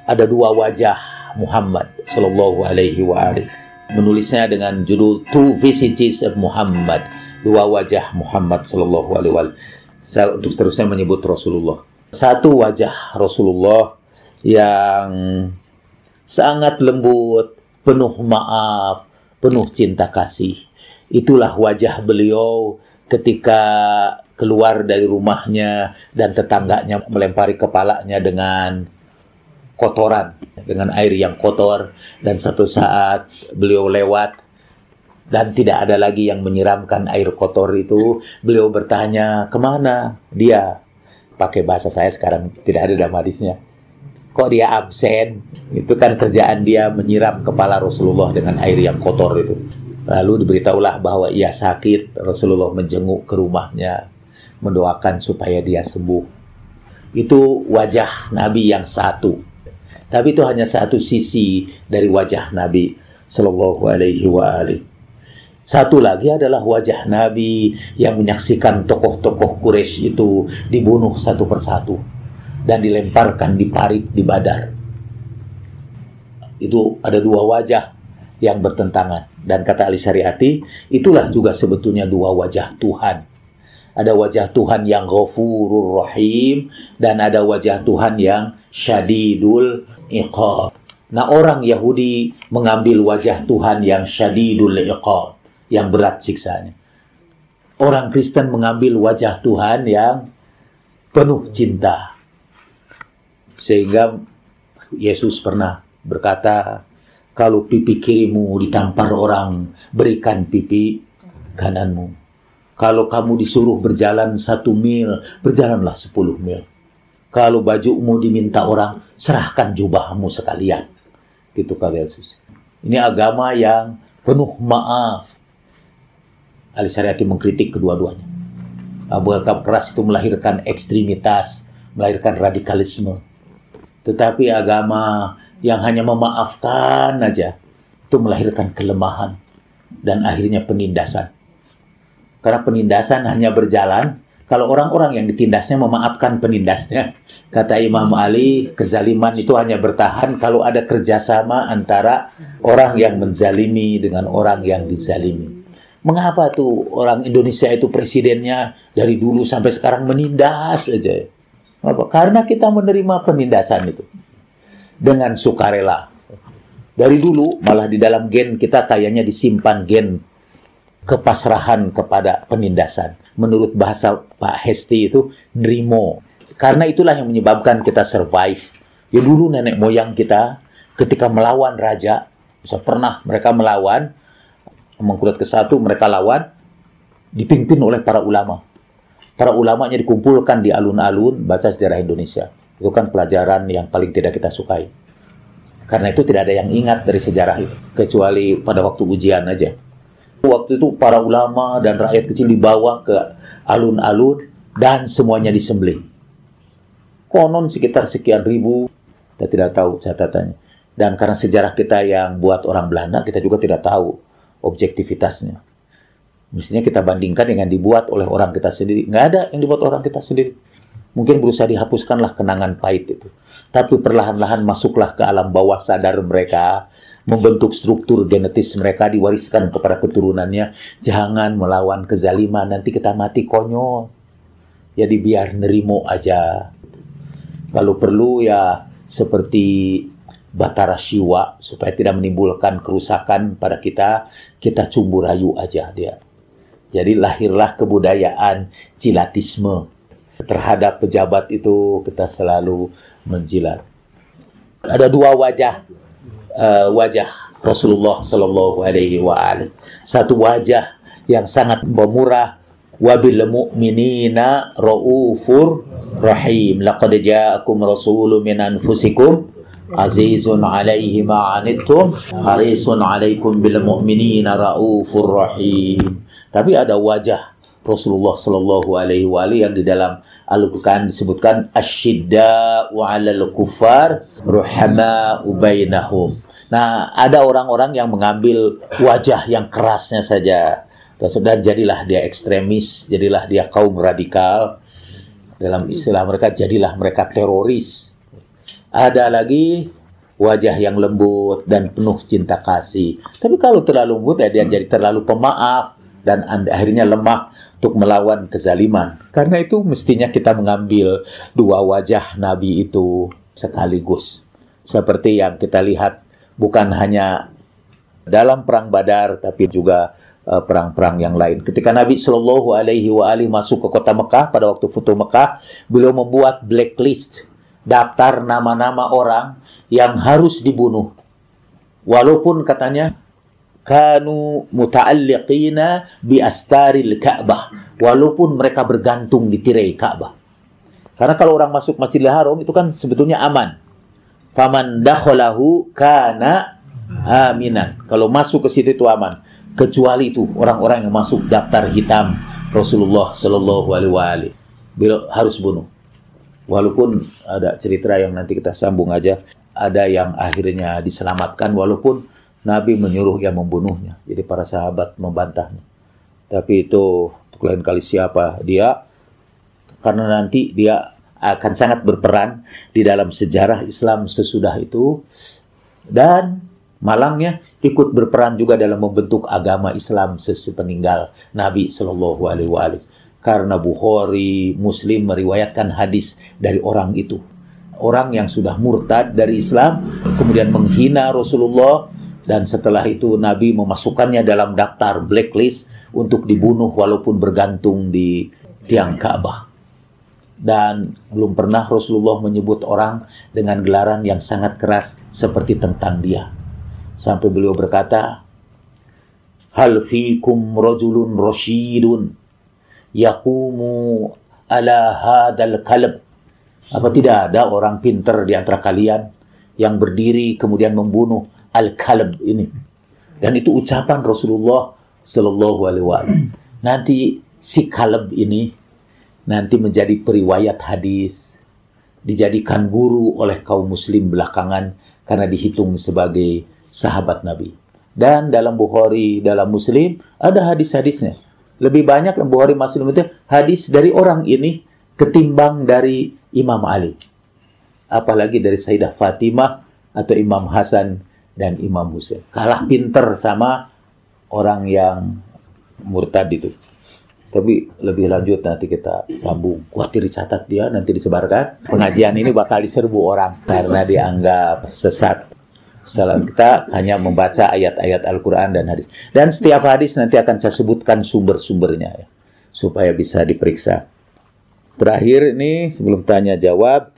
ada dua wajah Muhammad Sallallahu Alaihi Wasallam. Menulisnya dengan judul Two Visages of Muhammad, dua wajah Muhammad Sallallahu Alaihi Wasallam. Saya untuk seterusnya menyebut Rasulullah. Satu wajah Rasulullah yang sangat lembut, penuh maaf, penuh cinta kasih. Itulah wajah beliau ketika keluar dari rumahnya dan tetangganya melempari kepalanya dengan kotoran, dengan air yang kotor, dan satu saat beliau lewat dan tidak ada lagi yang menyiramkan air kotor itu. Beliau bertanya, kemana dia? Pakai bahasa saya sekarang, tidak ada dalam hadisnya. Kok dia absen? Itu kan kerjaan dia menyiram kepala Rasulullah dengan air yang kotor itu. Lalu diberitahulah bahwa ia sakit. Rasulullah menjenguk ke rumahnya, mendoakan supaya dia sembuh. Itu wajah Nabi yang satu. Tapi itu hanya satu sisi dari wajah Nabi Sallallahu Alaihi Wasallam. Satu lagi adalah wajah Nabi yang menyaksikan tokoh-tokoh Quraisy itu dibunuh satu persatu dan dilemparkan di parit di Badar. Itu ada dua wajah yang bertentangan. Dan kata Ali Syariati, itulah juga sebetulnya dua wajah Tuhan. Ada wajah Tuhan yang Ghafurur Rahim, dan ada wajah Tuhan yang Syadidul Iqab. Nah, orang Yahudi mengambil wajah Tuhan yang syadidul iqab, yang berat siksanya. Orang Kristen mengambil wajah Tuhan yang penuh cinta. Sehingga Yesus pernah berkata, kalau pipi kirimu ditampar orang, berikan pipi kananmu. Kalau kamu disuruh berjalan 1 mil, berjalanlah 10 mil. Kalau bajumu diminta orang, serahkan jubahmu sekalian. Gitu kata Yesus. Ini agama yang penuh maaf. Ali Syariati mengkritik kedua-duanya. Bersikap keras itu melahirkan ekstremitas, melahirkan radikalisme. Tetapi agama yang hanya memaafkan aja, itu melahirkan kelemahan dan akhirnya penindasan. Karena penindasan hanya berjalan kalau orang-orang yang ditindasnya memaafkan penindasnya. Kata Imam Ali, kezaliman itu hanya bertahan kalau ada kerjasama antara orang yang menzalimi dengan orang yang dizalimi. Mengapa tuh orang Indonesia itu presidennya dari dulu sampai sekarang menindas aja? Apa? Karena kita menerima penindasan itu dengan sukarela. Dari dulu malah di dalam gen kita kayaknya disimpan gen kepasrahan kepada penindasan. Menurut bahasa Pak Hesti itu nerimo. Karena itulah yang menyebabkan kita survive. Ya dulu nenek moyang kita ketika melawan raja, bisa pernah mereka melawan, Mangkurat ke-1 mereka lawan, dipimpin oleh para ulama. Para ulamanya dikumpulkan di alun-alun, baca sejarah Indonesia. Itu kan pelajaran yang paling tidak kita sukai. Karena itu tidak ada yang ingat dari sejarah itu, kecuali pada waktu ujian aja. Waktu itu para ulama dan rakyat kecil dibawa ke alun-alun dan semuanya disembelih. Konon sekitar sekian ribu, kita tidak tahu catatannya. Dan karena sejarah kita yang buat orang Belanda, kita juga tidak tahu objektivitasnya. Mestinya kita bandingkan dengan dibuat oleh orang kita sendiri. Nggak ada yang dibuat orang kita sendiri. Mungkin berusaha dihapuskanlah kenangan pahit itu. Tapi perlahan-lahan masuklah ke alam bawah sadar mereka, membentuk struktur genetis mereka, diwariskan kepada keturunannya. Jangan melawan kezaliman, nanti kita mati konyol. Jadi biar nerimo aja. Kalau perlu ya seperti Batara Siwa, supaya tidak menimbulkan kerusakan pada kita, kita cumbu rayu aja dia. Jadi lahirlah kebudayaan jilatisme. Terhadap pejabat itu kita selalu menjilat. Ada 2 wajah Rasulullah Sallallahu Alaihi Wasallam. Satu wajah yang sangat pemurah, wabil mu'minina raufur rahim. Laqad ja'akum rasulun min anfusikum azizun alaihi ma'anittum harisun alaikum bil mu'minina raufur rahim. Tapi ada wajah Rasulullah Sallallahu Alaihi Wasallam yang di dalam Al-Quran disebutkan asyidda'u 'alal kuffar ruhama'u bainahum. Nah, ada orang-orang yang mengambil wajah yang kerasnya saja. Dan jadilah dia ekstremis, jadilah dia kaum radikal. Dalam istilah mereka, jadilah mereka teroris. Ada lagi wajah yang lembut dan penuh cinta kasih. Tapi kalau terlalu lembut, ya dia jadi terlalu pemaaf dan akhirnya lemah untuk melawan kezaliman. Karena itu mestinya kita mengambil 2 wajah Nabi itu sekaligus. Seperti yang kita lihat bukan hanya dalam perang Badar, tapi juga perang-perang yang lain. Ketika Nabi Shallallahu Alaihi Wasallam masuk ke kota Mekah pada waktu Futuh Mekah, beliau membuat blacklist, daftar nama-nama orang yang harus dibunuh. Walaupun katanya kanu muta'alliqina bi astaril Ka'bah, walaupun mereka bergantung di tirai Ka'bah. Karena kalau orang masuk Masjidil Haram itu kan sebetulnya aman. Faman dakhalahu kana aminan. Kalau masuk ke situ itu aman. Kecuali itu orang-orang yang masuk daftar hitam Rasulullah Sallallahu Alaihi Wasallam, beliau harus bunuh. Walaupun ada cerita yang nanti kita sambung aja, ada yang akhirnya diselamatkan walaupun Nabi menyuruh yang membunuhnya. Jadi para sahabat membantahnya. Tapi itu lain kali siapa dia, karena nanti dia akan sangat berperan di dalam sejarah Islam sesudah itu, dan malangnya ikut berperan juga dalam membentuk agama Islam sepeninggal Nabi Shallallahu Alaihi Wasallam. Karena Bukhari, Muslim meriwayatkan hadis dari orang itu. orang yang sudah murtad dari Islam, kemudian menghina Rasulullah, dan setelah itu Nabi memasukkannya dalam daftar blacklist untuk dibunuh walaupun bergantung di tiang Ka'bah. Dan belum pernah Rasulullah menyebut orang dengan gelaran yang sangat keras seperti tentang dia. Sampai beliau berkata, hal fikum rajulun rasyidun yaqumu ala hadal kalb. Apa tidak ada orang pintar di antara kalian yang berdiri kemudian membunuh al-kalb ini? Dan itu ucapan Rasulullah Sallallahu Alaihi Wasallam. Nanti si kalb ini nanti menjadi periwayat hadis, dijadikan guru oleh kaum muslim belakangan karena dihitung sebagai sahabat Nabi. Dan dalam Bukhari, dalam Muslim ada hadis-hadisnya. Lebih banyak dalam Bukhari Muslim itu hadis dari orang ini ketimbang dari Imam Ali. Apalagi dari Sayyidah Fatimah atau Imam Hasan dan Imam Husain. Kalah pinter sama orang yang murtad itu. Tapi lebih lanjut nanti kita sambung. Khawatir dicatat dia, nanti disebarkan. Pengajian ini bakal diserbu orang karena dianggap sesat. Salah kita hanya membaca ayat-ayat Al-Quran dan hadis. Dan setiap hadis nanti akan saya sebutkan sumber-sumbernya ya, supaya bisa diperiksa. Terakhir ini sebelum tanya jawab,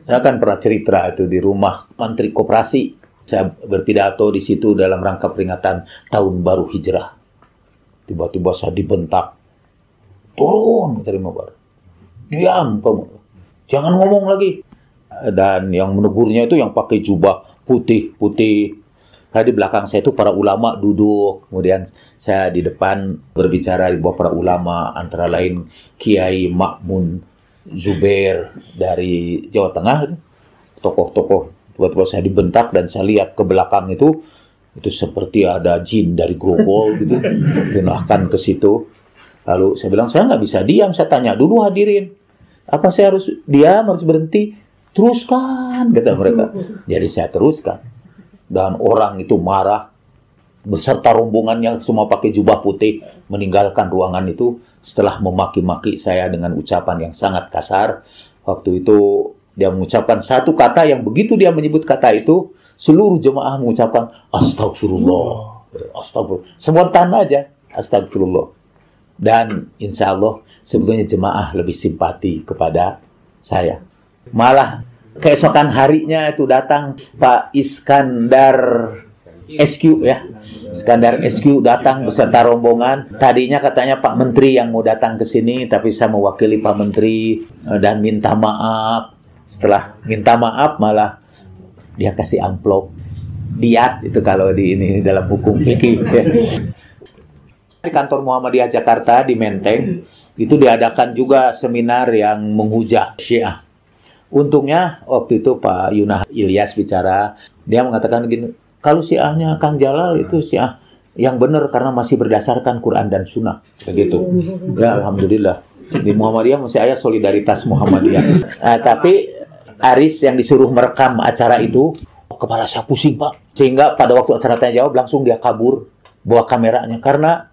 saya akan pernah cerita itu di rumah Menteri Koperasi. Saya berpidato di situ dalam rangka peringatan Tahun Baru Hijrah. Tiba-tiba saya dibentak. Turun, terima baru. Diam kamu. Jangan ngomong lagi. Dan yang menegurnya itu yang pakai jubah putih-putih. Di belakang saya itu para ulama duduk. Kemudian saya di depan berbicara di bawah para ulama. Antara lain Kiai Ma'mun Zubair dari Jawa Tengah. Tokoh-tokoh. Tiba-tiba saya dibentak dan saya lihat ke belakang itu seperti ada jin dari grogol gitu, pinahkan ke situ. Lalu saya bilang, saya nggak bisa diam, saya tanya dulu hadirin, apa saya harus diam, harus berhenti? Teruskan, kata mereka. Jadi saya teruskan. Dan orang itu marah, beserta rombongannya semua pakai jubah putih, meninggalkan ruangan itu setelah memaki-maki saya dengan ucapan yang sangat kasar. Waktu itu dia mengucapkan satu kata yang begitu dia menyebut kata itu, seluruh jemaah mengucapkan astagfirullah. Astagfirullah. Spontan aja. Astagfirullah. Dan insya Allah sebetulnya jemaah lebih simpati kepada saya. Malah keesokan harinya itu datang Pak Iskandar SQ ya. Iskandar SQ datang beserta rombongan. Tadinya katanya Pak Menteri yang mau datang ke sini, tapi saya mewakili Pak Menteri dan minta maaf. Setelah minta maaf malah dia kasih amplop diat, itu kalau di ini dalam hukum fikih. Di kantor Muhammadiyah Jakarta di Menteng itu diadakan juga seminar yang menghujah Syiah. Untungnya waktu itu Pak Yunah Ilyas bicara, dia mengatakan gini, kalau Syiahnya Kang Jalal itu Syiah yang benar karena masih berdasarkan Quran dan Sunnah, begitu. Ya alhamdulillah di Muhammadiyah masih ada solidaritas Muhammadiyah. Tapi Aris yang disuruh merekam acara itu, kepala saya pusing Pak. Sehingga pada waktu acara tanya jawab langsung dia kabur bawa kameranya. Karena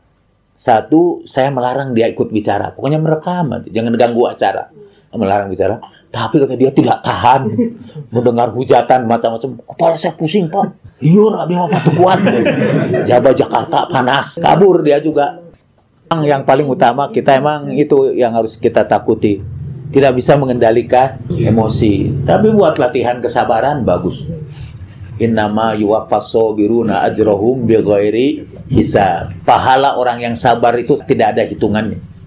satu, saya melarang dia ikut bicara. Pokoknya merekam aja, jangan ganggu acara. Melarang bicara. Tapi kata dia tidak tahan mendengar hujatan macam-macam. Kepala saya pusing Pak. Iya, dia apa tuh kuat. Jabat Jakarta panas. Kabur dia juga. Yang paling utama kita emang itu yang harus kita takuti. Tidak bisa mengendalikan emosi. Tapi buat latihan kesabaran bagus. Innama yuwaffas sabiruna ajrahum bighairi hisab. Pahala orang yang sabar itu tidak ada hitungannya.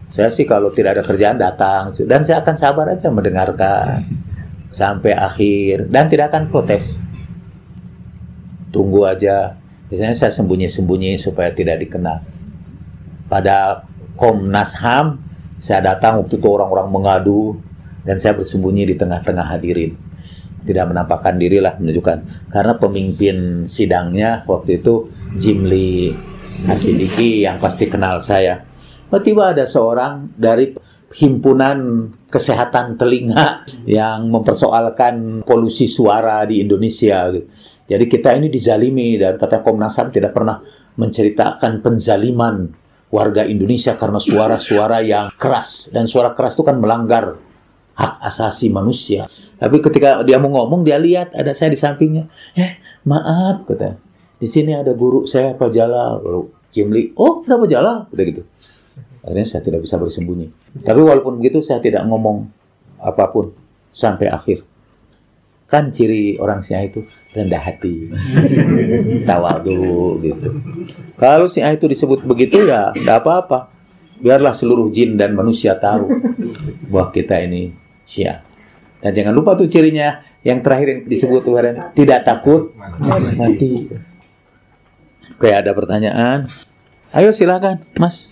Saya sih kalau tidak ada kerjaan datang dan saya akan sabar aja mendengarkan sampai akhir dan tidak akan protes. Tunggu aja. Biasanya saya sembunyi-sembunyi supaya tidak dikenal. Pada Komnas HAM saya datang waktu itu orang-orang mengadu dan saya bersembunyi di tengah-tengah hadirin. Tidak menampakkan diri lah, menunjukkan. Karena pemimpin sidangnya waktu itu Jimli Hasidiki yang pasti kenal saya. Tiba-tiba ada seorang dari Himpunan Kesehatan Telinga yang mempersoalkan polusi suara di Indonesia. Jadi kita ini dizalimi dan kata Komnas HAM tidak pernah menceritakan penzaliman warga Indonesia karena suara-suara yang keras. Dan suara keras itu kan melanggar hak asasi manusia. Tapi ketika dia mau ngomong, dia lihat ada saya di sampingnya. Maaf, kata. Di sini ada guru saya, Pak Jalal. Guru Cimli. Oh, kenapa Jalal? Udah gitu. Akhirnya saya tidak bisa bersembunyi. Tapi walaupun begitu, saya tidak ngomong apapun sampai akhir. Kan ciri orang Syiah itu rendah hati, tawadu gitu. Kalau Syiah itu disebut begitu, ya tidak apa-apa. Biarlah seluruh jin dan manusia tahu bahwa kita ini Syiah. Dan jangan lupa tuh cirinya yang terakhir yang disebut kemarin, tidak takut mati. Oke, ada pertanyaan? Ayo silakan, Mas.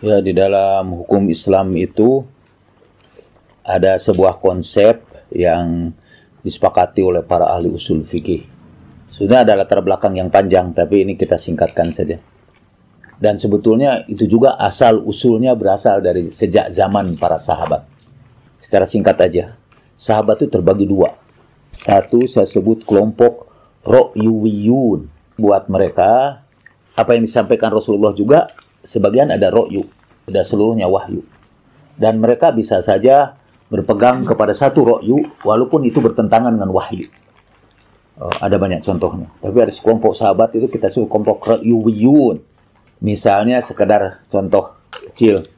Ya, di dalam hukum Islam itu ada sebuah konsep yang disepakati oleh para ahli usul fikih. Sudah ada latar belakang yang panjang, tapi ini kita singkatkan saja. Dan sebetulnya itu juga asal usulnya berasal dari sejak zaman para sahabat. Secara singkat aja, sahabat itu terbagi dua. Satu saya sebut kelompok Ro'yuwiyun. Buat mereka, apa yang disampaikan Rasulullah juga, sebagian ada ro'yu, ada seluruhnya wahyu. Dan mereka bisa saja berpegang kepada satu ro'yu, walaupun itu bertentangan dengan wahyu. Ada banyak contohnya. Tapi ada sekelompok sahabat itu kita sebut kelompok Ro'yuwiyun. Misalnya sekedar contoh kecil.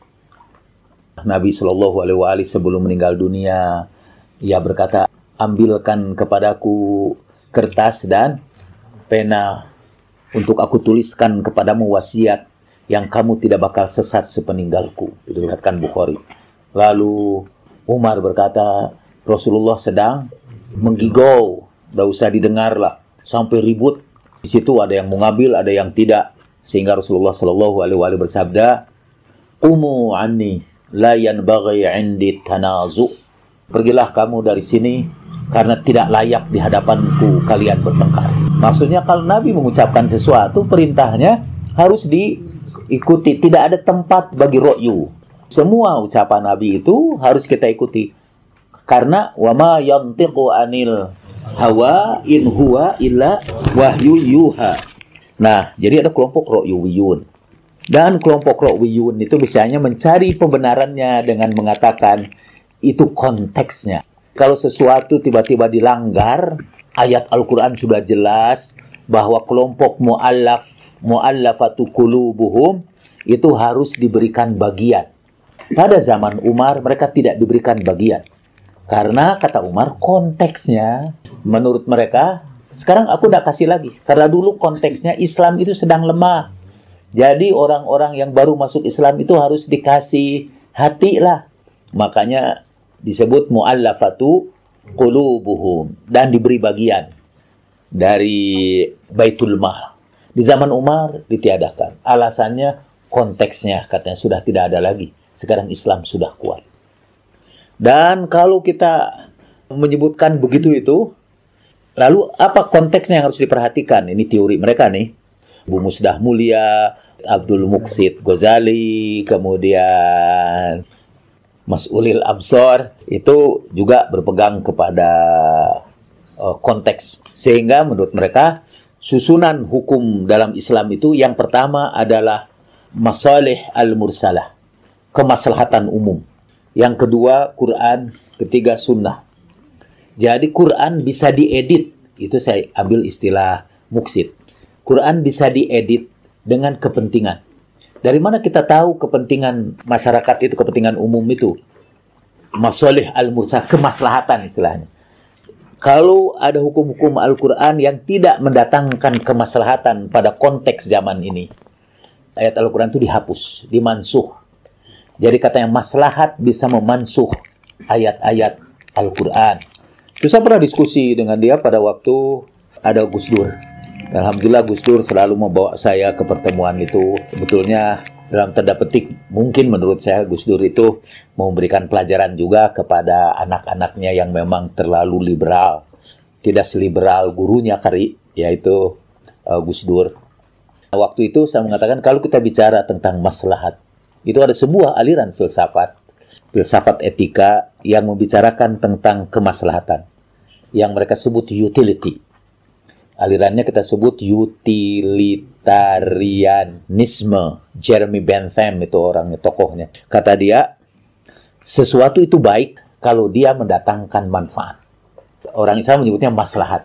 Nabi SAW sebelum meninggal dunia, ia berkata, ambilkan kepadaku kertas dan pena untuk aku tuliskan kepadamu wasiat yang kamu tidak bakal sesat sepeninggalku. Itu dikatakan Bukhari. Lalu Umar berkata, Rasulullah sedang menggigau, tidak usah didengarlah, sampai ribut. Di situ ada yang mengambil, ada yang tidak. Sehingga Rasulullah SAW bersabda, Qumu anni la yanbaghi 'indi tanazu. Pergilah kamu dari sini karena tidak layak di hadapanku kalian bertengkar. Maksudnya kalau Nabi mengucapkan sesuatu, perintahnya harus diikuti. Tidak ada tempat bagi ro'yu. Semua ucapan Nabi itu harus kita ikuti. Karena wa ma yantiqu anil hawa in huwa illa wahyu yuha. Nah, jadi ada kelompok Ro'yuwiyun. Dan kelompok Ro'yuwiyun itu biasanya mencari pembenarannya dengan mengatakan itu konteksnya. Kalau sesuatu tiba-tiba dilanggar, ayat Al-Quran sudah jelas bahwa kelompok mu'allafatu qulubuhum itu harus diberikan bagian. Pada zaman Umar, mereka tidak diberikan bagian. Karena, kata Umar, konteksnya menurut mereka, sekarang aku tidak kasih lagi. Karena dulu konteksnya Islam itu sedang lemah. Jadi orang-orang yang baru masuk Islam itu harus dikasih hati lah. Makanya disebut mu'allafatu qulubuhum. Dan diberi bagian dari Baitul Mal. Di zaman Umar ditiadakan. Alasannya konteksnya katanya sudah tidak ada lagi. Sekarang Islam sudah kuat. Dan kalau kita menyebutkan begitu itu, lalu apa konteksnya yang harus diperhatikan? Ini teori mereka nih. Bu Musdah Mulia, Abdul Muqsid Ghazali, kemudian Mas Ulil Absor, itu juga berpegang kepada konteks. Sehingga menurut mereka, susunan hukum dalam Islam itu yang pertama adalah masalih al-mursalah, kemaslahatan umum. Yang kedua, Quran. Ketiga, sunnah. Jadi Quran bisa diedit. Itu saya ambil istilah Muqsid. Quran bisa diedit dengan kepentingan. Dari mana kita tahu kepentingan masyarakat itu, kepentingan umum itu? Masalih al-mursalah, kemaslahatan istilahnya. Kalau ada hukum-hukum Al-Quran yang tidak mendatangkan kemaslahatan pada konteks zaman ini, ayat Al-Quran itu dihapus, dimansuh. Jadi katanya maslahat bisa memansuh ayat-ayat Al-Quran. Itu saya pernah diskusi dengan dia pada waktu ada Gus Dur. Alhamdulillah Gus Dur selalu membawa saya ke pertemuan itu. Sebetulnya dalam tanda petik, mungkin menurut saya Gus Dur itu memberikan pelajaran juga kepada anak-anaknya yang memang terlalu liberal. Tidak seliberal gurunya kali, yaitu Gus Dur. Waktu itu saya mengatakan kalau kita bicara tentang maslahat, itu ada sebuah aliran filsafat etika yang membicarakan tentang kemaslahatan, yang mereka sebut utility. Alirannya kita sebut utilitarianisme. Jeremy Bentham itu orangnya, tokohnya. Kata dia, Sesuatu itu baik kalau dia mendatangkan manfaat. Orang Islam menyebutnya maslahat.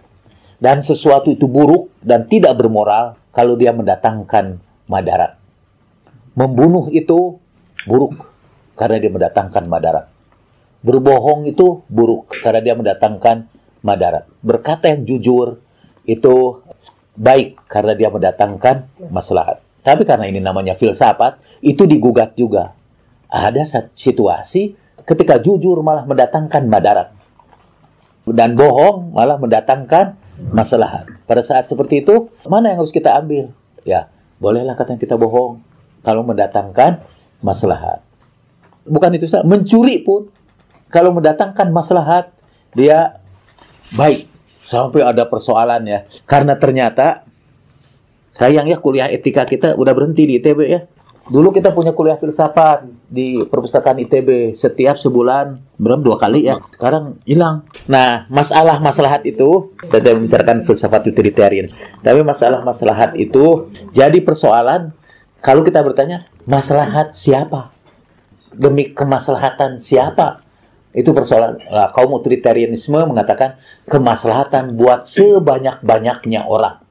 Dan sesuatu itu buruk dan tidak bermoral kalau dia mendatangkan madarat. Membunuh itu buruk karena dia mendatangkan madarat. Berbohong itu buruk karena dia mendatangkan madarat. Berkata yang jujur itu baik karena dia mendatangkan maslahat. Tapi karena ini namanya filsafat, itu digugat juga. Ada situasi ketika jujur malah mendatangkan madarat. Dan bohong malah mendatangkan maslahat. Pada saat seperti itu, mana yang harus kita ambil? Ya, bolehlah kata kita bohong kalau mendatangkan maslahat. Bukan itu saja, mencuri pun kalau mendatangkan maslahat, dia baik. Sampai ada persoalan ya. Karena ternyata, sayang ya kuliah etika kita udah berhenti di ITB ya. Dulu kita punya kuliah filsafat di perpustakaan ITB. Setiap sebulan, berapa 2 kali ya. Sekarang hilang. Nah, masalah maslahat itu, kita membicarakan filsafat utilitarian. Tapi masalah maslahat itu jadi persoalan kalau kita bertanya, maslahat siapa? Demi kemaslahatan siapa? Itu persoalan. Nah, kaum utilitarianisme mengatakan kemaslahatan buat sebanyak-banyaknya orang.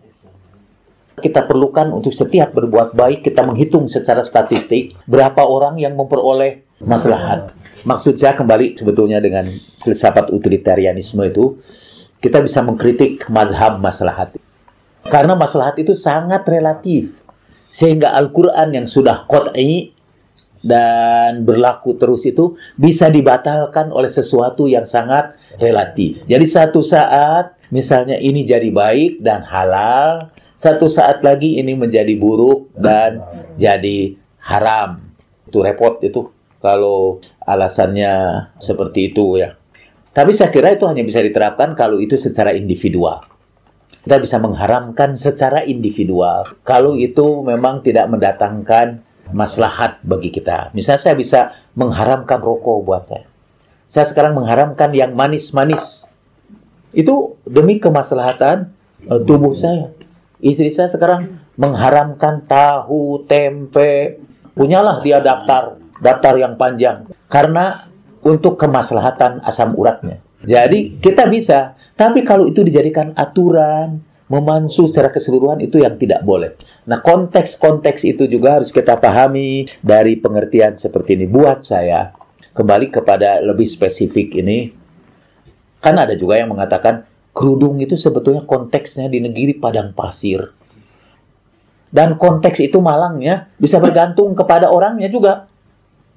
Kita perlukan untuk setiap berbuat baik, kita menghitung secara statistik berapa orang yang memperoleh maslahat. Maksud saya kembali sebetulnya dengan filsafat utilitarianisme itu, kita bisa mengkritik mazhab maslahat. Karena maslahat itu sangat relatif. Sehingga Al-Quran yang sudah qat'i dan berlaku terus itu bisa dibatalkan oleh sesuatu yang sangat relatif. Jadi satu saat misalnya ini jadi baik dan halal, satu saat lagi ini menjadi buruk dan jadi haram. Itu repot itu kalau alasannya seperti itu ya. Tapi saya kira itu hanya bisa diterapkan kalau itu secara individual. Kita bisa mengharamkan secara individual kalau itu memang tidak mendatangkan maslahat bagi kita. Misalnya saya bisa mengharamkan rokok buat saya. Saya sekarang mengharamkan yang manis-manis. Itu demi kemaslahatan tubuh saya. Istri saya sekarang mengharamkan tahu, tempe. Punyalah dia daftar yang panjang. Karena untuk kemaslahatan asam uratnya. Jadi kita bisa. Tapi kalau itu dijadikan aturan, memansu secara keseluruhan, itu yang tidak boleh. Nah, konteks-konteks itu juga harus kita pahami dari pengertian seperti ini. Buat saya, kembali kepada lebih spesifik ini, kan ada juga yang mengatakan, kerudung itu sebetulnya konteksnya di negeri padang pasir. Dan konteks itu malangnya bisa bergantung kepada orangnya juga.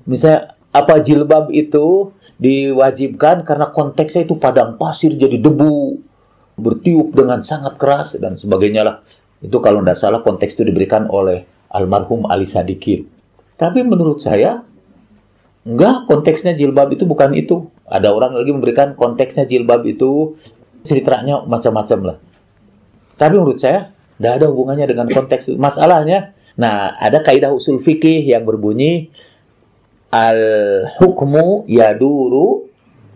Misalnya, apa jilbab itu diwajibkan karena konteksnya itu padang pasir jadi debu, bertiup dengan sangat keras, dan sebagainya lah. Itu kalau tidak salah konteks itu diberikan oleh almarhum Ali Sadikin. Tapi menurut saya, enggak, konteksnya jilbab itu bukan itu. Ada orang lagi memberikan konteksnya jilbab itu ceritanya macam-macam lah. Tapi menurut saya, tidak ada hubungannya dengan konteks. Masalahnya, nah ada kaidah usul fikih yang berbunyi, al-hukmu yaduru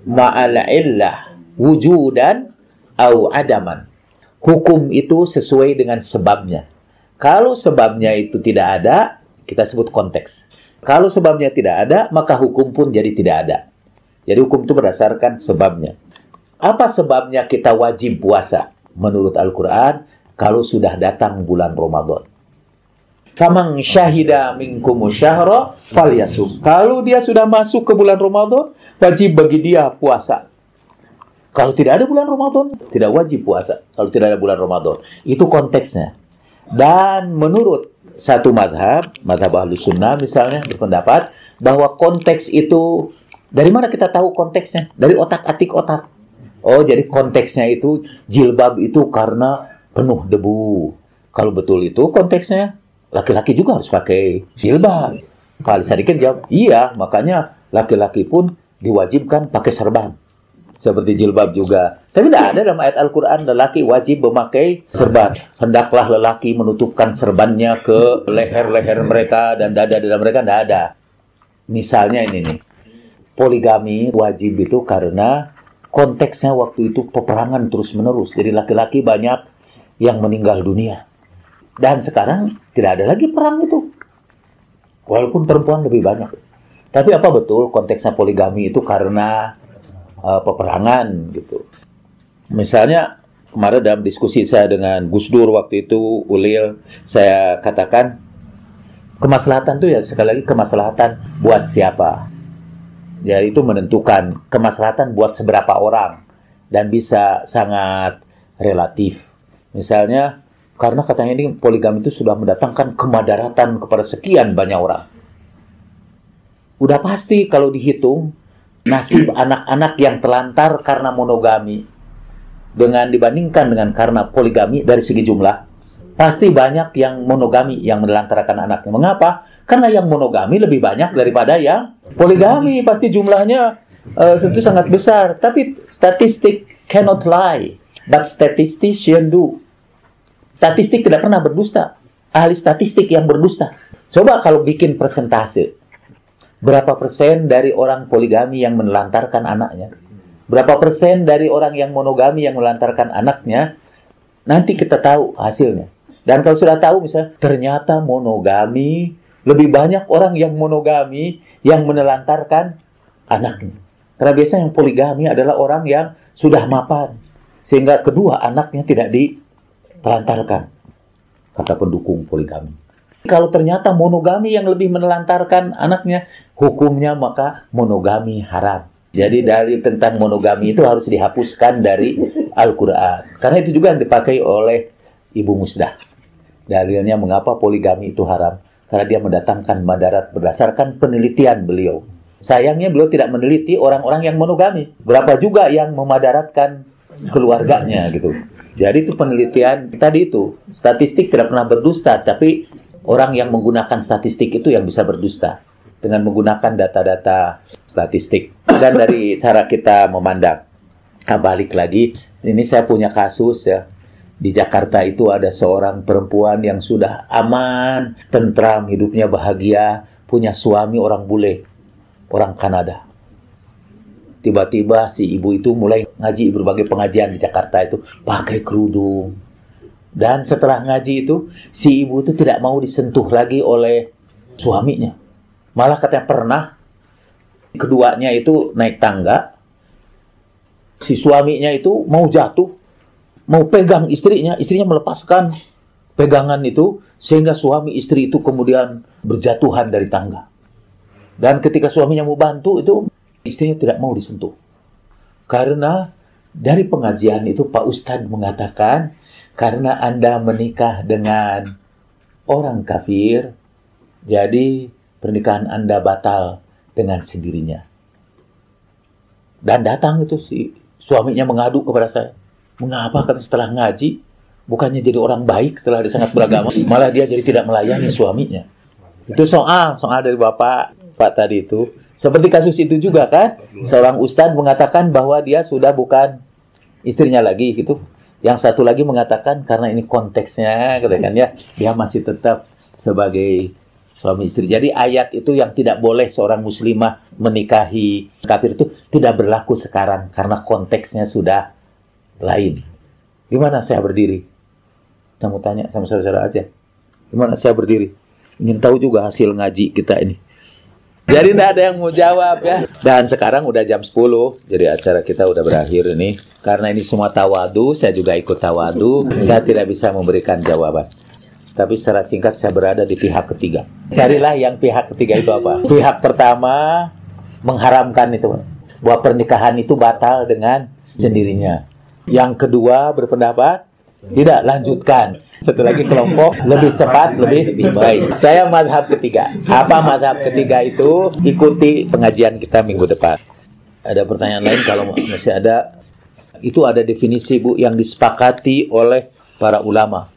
ma'al illah wujudan au adaman. Hukum itu sesuai dengan sebabnya. Kalau sebabnya itu tidak ada, kita sebut konteks. Kalau sebabnya tidak ada, maka hukum pun jadi tidak ada. Jadi hukum itu berdasarkan sebabnya. Apa sebabnya kita wajib puasa? Menurut Al-Quran, kalau sudah datang bulan Ramadan. Faman syahida minkumu syahra falyasum. Kalau dia sudah masuk ke bulan Ramadan, wajib bagi dia puasa. Kalau tidak ada bulan Ramadan, tidak wajib puasa. Kalau tidak ada bulan Ramadan. Itu konteksnya. Dan menurut satu madhab Ahlus Sunnah misalnya, berpendapat bahwa konteks itu, dari mana kita tahu konteksnya? Dari otak-atik otak. Oh, jadi konteksnya itu jilbab itu karena penuh debu. Kalau betul itu konteksnya, laki-laki juga harus pakai jilbab. Pak Sadikin jawab, iya, makanya laki-laki pun diwajibkan pakai serban. Seperti jilbab juga. Tapi tidak ada dalam ayat Al-Quran lelaki wajib memakai serban. Hendaklah lelaki menutupkan serbannya ke leher-leher mereka dan dada-dada mereka. Tidak ada. Misalnya ini nih. Poligami wajib itu karena konteksnya waktu itu peperangan terus-menerus. Jadi laki-laki banyak yang meninggal dunia. Dan sekarang tidak ada lagi perang itu. Walaupun perempuan lebih banyak. Tapi apa betul konteksnya poligami itu karena peperangan gitu? Misalnya kemarin dalam diskusi saya dengan Gus Dur waktu itu, Ulil, saya katakan kemaslahatan itu ya sekali lagi kemaslahatan buat siapa? Ya itu menentukan kemaslahatan buat seberapa orang dan bisa sangat relatif. Misalnya karena katanya ini poligami itu sudah mendatangkan kemadaratan kepada sekian banyak orang. Udah pasti kalau dihitung nasib anak-anak yang terlantar karena monogami dibandingkan dengan karena poligami dari segi jumlah, pasti banyak yang monogami yang menelantarkan anaknya. Mengapa? Karena yang monogami lebih banyak daripada yang poligami. Pasti jumlahnya tentu sangat besar. Tapi statistik cannot lie, but statistician do. Statistik tidak pernah berdusta. Ahli statistik yang berdusta. Coba kalau bikin persentase. Berapa persen dari orang poligami yang menelantarkan anaknya? Berapa persen dari orang yang monogami yang menelantarkan anaknya? Nanti kita tahu hasilnya. Dan kalau sudah tahu misalnya, ternyata monogami, lebih banyak orang yang monogami yang menelantarkan anaknya. Karena biasanya yang poligami adalah orang yang sudah mapan. Sehingga kedua anaknya tidak ditelantarkan. Kata pendukung poligami. Kalau ternyata monogami yang lebih menelantarkan anaknya, hukumnya maka monogami haram. Jadi dalil tentang monogami itu harus dihapuskan dari Al-Quran. Karena itu juga yang dipakai oleh Ibu Musdah. Dalilnya mengapa poligami itu haram. Karena dia mendatangkan madarat berdasarkan penelitian beliau. Sayangnya beliau tidak meneliti orang-orang yang monogami. Berapa juga yang memadaratkan keluarganya gitu. Jadi itu penelitian tadi itu. Statistik tidak pernah berdusta, tapi orang yang menggunakan statistik itu yang bisa berdusta dengan menggunakan data-data statistik. Dan dari cara kita memandang, balik lagi, ini saya punya kasus ya. Di Jakarta itu ada seorang perempuan yang sudah aman, tentram, hidupnya bahagia, punya suami orang bule, orang Kanada. Tiba-tiba si ibu itu mulai ngaji berbagai pengajian di Jakarta itu, pakai kerudung. Dan setelah ngaji itu, si ibu itu tidak mau disentuh lagi oleh suaminya. Malah katanya pernah, keduanya itu naik tangga, si suaminya itu mau jatuh, mau pegang istrinya melepaskan pegangan itu, sehingga suami istri itu kemudian berjatuhan dari tangga. Dan ketika suaminya mau bantu itu, istrinya tidak mau disentuh. Karena dari pengajian itu Pak Ustadz mengatakan, karena Anda menikah dengan orang kafir, jadi pernikahan Anda batal dengan sendirinya. Dan datang itu si suaminya mengadu kepada saya. Mengapa kata setelah ngaji, bukannya jadi orang baik setelah dia sangat beragama, malah dia jadi tidak melayani suaminya. Itu soal dari Bapak tadi itu. Seperti kasus itu juga kan, seorang ustadz mengatakan bahwa dia sudah bukan istrinya lagi gitu. Yang satu lagi mengatakan karena ini konteksnya, katakannya dia masih tetap sebagai suami istri. Jadi ayat itu yang tidak boleh seorang muslimah menikahi kafir itu tidak berlaku sekarang karena konteksnya sudah lain. Gimana saya berdiri? Saya mau tanya sama saudara aja. Gimana saya berdiri? Ingin tahu juga hasil ngaji kita ini. Jadi tidak ada yang mau jawab ya. Dan sekarang udah jam 10. Jadi acara kita udah berakhir ini. Karena ini semua tawadu, saya juga ikut tawadu. Saya tidak bisa memberikan jawaban. Tapi secara singkat saya berada di pihak ketiga. Carilah yang pihak ketiga itu apa. Pihak pertama mengharamkan itu, bahwa pernikahan itu batal dengan sendirinya. Yang kedua berpendapat tidak, lanjutkan. Satu lagi kelompok lebih cepat, lebih baik. Saya mazhab ketiga. Apa mazhab ketiga itu? Ikuti pengajian kita minggu depan. Ada pertanyaan lain kalau masih ada? Itu ada definisi Bu yang disepakati oleh para ulama.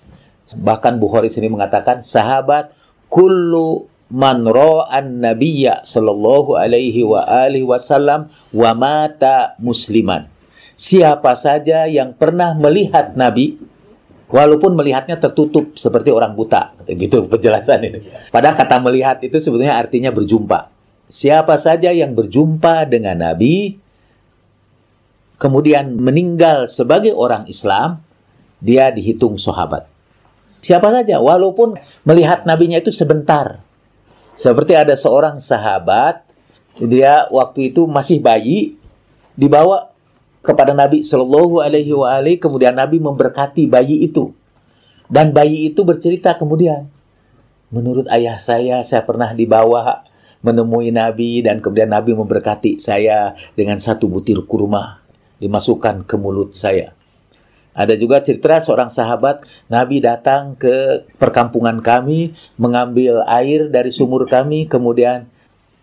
Bahkan Bukhari sini mengatakan sahabat kullu man ra'an nabiyya sallallahu alaihi wa alihi wasallam wa mata musliman. Siapa saja yang pernah melihat Nabi, walaupun melihatnya tertutup seperti orang buta, gitu penjelasan ini. Padahal kata melihat itu sebetulnya artinya berjumpa. Siapa saja yang berjumpa dengan Nabi, kemudian meninggal sebagai orang Islam, dia dihitung sahabat. Siapa saja, walaupun melihat Nabinya itu sebentar. Seperti ada seorang sahabat Dia waktu itu masih bayi, dibawa kepada Nabi Shallallahu Alaihi Wasallam, kemudian Nabi memberkati bayi itu. Dan bayi itu bercerita kemudian, menurut ayah saya pernah dibawa menemui Nabi, dan kemudian Nabi memberkati saya dengan 1 butir kurma dimasukkan ke mulut saya. Ada juga cerita seorang sahabat, Nabi datang ke perkampungan kami, mengambil air dari sumur kami, kemudian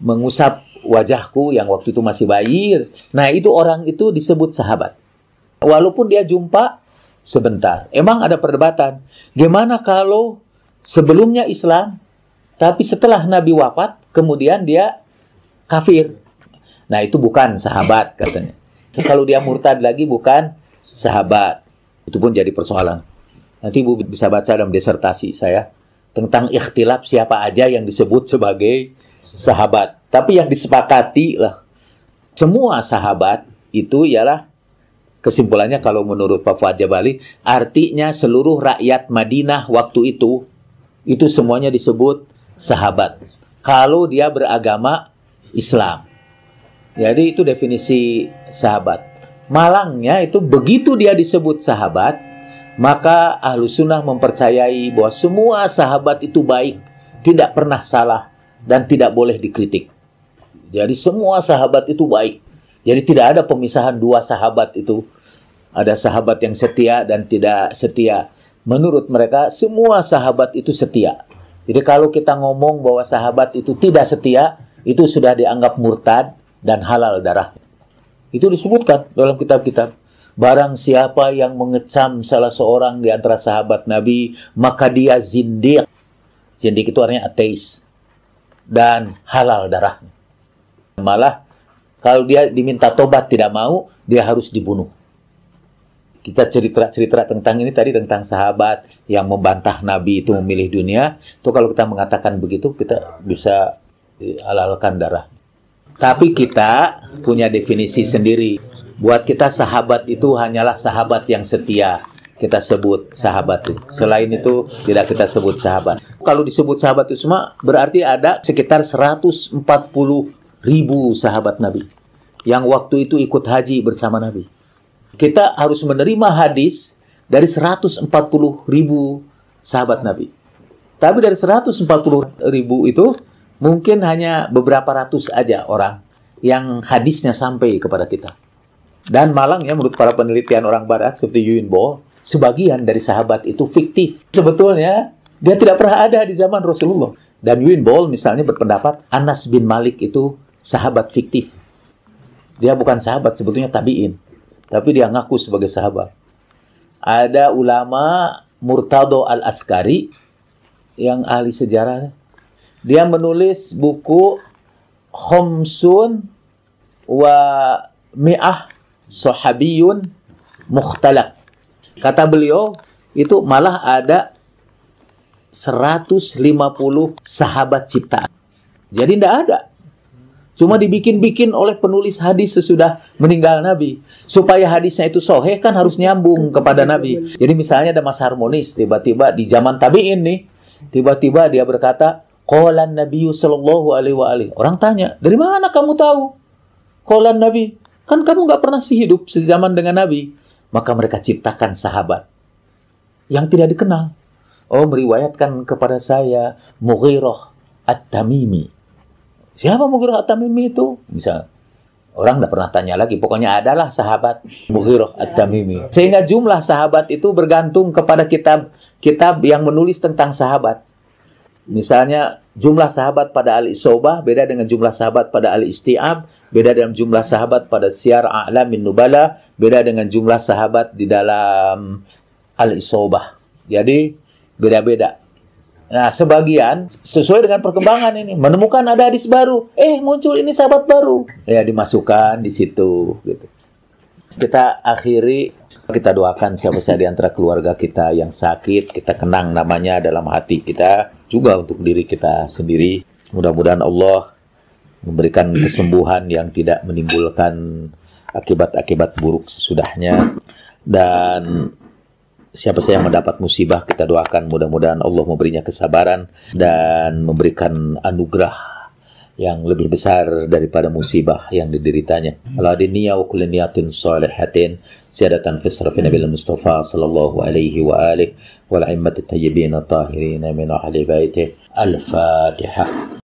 mengusap wajahku yang waktu itu masih bayi. Nah, itu orang itu disebut sahabat. Walaupun dia jumpa sebentar. Emang ada perdebatan. Gimana kalau sebelumnya Islam, tapi setelah Nabi wafat, kemudian dia kafir? Nah, itu bukan sahabat katanya. Kalau dia murtad lagi bukan sahabat. Itu pun jadi persoalan. Nanti Ibu bisa baca dalam disertasi saya tentang ikhtilaf siapa aja yang disebut sebagai sahabat. Tapi yang disepakati lah, semua sahabat itu ialah, kesimpulannya kalau menurut Pak Fuad Jabali, artinya seluruh rakyat Madinah waktu itu semuanya disebut sahabat. Kalau dia beragama Islam. Jadi itu definisi sahabat. Malangnya itu begitu dia disebut sahabat, maka Ahlu Sunnah mempercayai bahwa semua sahabat itu baik, tidak pernah salah, dan tidak boleh dikritik. Jadi semua sahabat itu baik. Jadi tidak ada pemisahan 2 sahabat itu. Ada sahabat yang setia dan tidak setia. Menurut mereka semua sahabat itu setia. Jadi kalau kita ngomong bahwa sahabat itu tidak setia, itu sudah dianggap murtad dan halal darah. Itu disebutkan dalam kitab-kitab. Barang siapa yang mengecam salah seorang di antara sahabat Nabi, maka dia zindiq. Zindiq itu artinya ateis. Dan halal darahnya. Malah, kalau dia diminta tobat tidak mau, dia harus dibunuh. Kita cerita tentang ini tadi, tentang sahabat yang membantah Nabi itu memilih dunia. Itu kalau kita mengatakan begitu, kita bisa halalkan darah. Tapi kita punya definisi sendiri. Buat kita sahabat itu hanyalah sahabat yang setia. Kita sebut sahabat itu. Selain itu tidak kita sebut sahabat. Kalau disebut sahabat itu semua berarti ada sekitar 140.000 sahabat Nabi yang waktu itu ikut haji bersama Nabi. Kita harus menerima hadis dari 140.000 sahabat Nabi. Tapi dari 140.000 itu mungkin hanya beberapa ratus aja orang yang hadisnya sampai kepada kita. Dan malangnya menurut para penelitian orang barat seperti Usain Bolt, sebagian dari sahabat itu fiktif. Sebetulnya dia tidak pernah ada di zaman Rasulullah. Dan Usain Bolt misalnya berpendapat Anas bin Malik itu sahabat fiktif. Dia bukan sahabat, sebetulnya tabi'in. Tapi dia ngaku sebagai sahabat. Ada ulama Murtado Al-Askari yang ahli sejarah. Dia menulis buku Khomsun wa Mi'ah Sahabiyun Mukhtalaq. Kata beliau, itu malah ada 150 sahabat ciptaan. Jadi tidak ada. Cuma dibikin-bikin oleh penulis hadis sesudah meninggal Nabi. Supaya hadisnya itu sahih kan harus nyambung kepada Nabi. Jadi misalnya ada Mas Harmonis, tiba-tiba di zaman tabi'in nih, tiba-tiba dia berkata, Qala Nabi sallallahu alaihi wa alihi. Orang tanya, dari mana kamu tahu? Qala Nabi. Kan kamu nggak pernah hidup sezaman dengan Nabi. Maka mereka ciptakan sahabat yang tidak dikenal. Oh, meriwayatkan kepada saya Mughirah At-Tamimi. Siapa Mughirah At-Tamimi itu? Misal, orang nggak pernah tanya lagi. Pokoknya adalah sahabat Mughirah At-Tamimi. Sehingga jumlah sahabat itu bergantung kepada kitab yang menulis tentang sahabat. Misalnya jumlah sahabat pada Al-Isobah beda dengan jumlah sahabat pada Al-Isti'ab, beda dengan jumlah sahabat pada Syiar A'lamin Nubala, beda dengan jumlah sahabat di dalam Al-Isobah. Jadi beda-beda. Nah, sebagian sesuai dengan perkembangan ini menemukan ada hadis baru, muncul ini sahabat baru, ya dimasukkan di situ gitu. Kita akhiri, kita doakan siapa saja di antara keluarga kita yang sakit, kita kenang namanya dalam hati kita, juga untuk diri kita sendiri. Mudah-mudahan Allah memberikan kesembuhan yang tidak menimbulkan akibat-akibat buruk sesudahnya. Dan siapa saja yang mendapat musibah, kita doakan mudah-mudahan Allah memberinya kesabaran dan memberikan anugerah yang lebih besar daripada musibah yang dideritanya. Ala diniyah wa kulli niyatin salihatin siyadatan fi sarfi Nabi Mustafa sallallahu alaihi wa alihi wal a'immat at-tayyibin at-tahirin min ahli baitih. Al-Fatihah.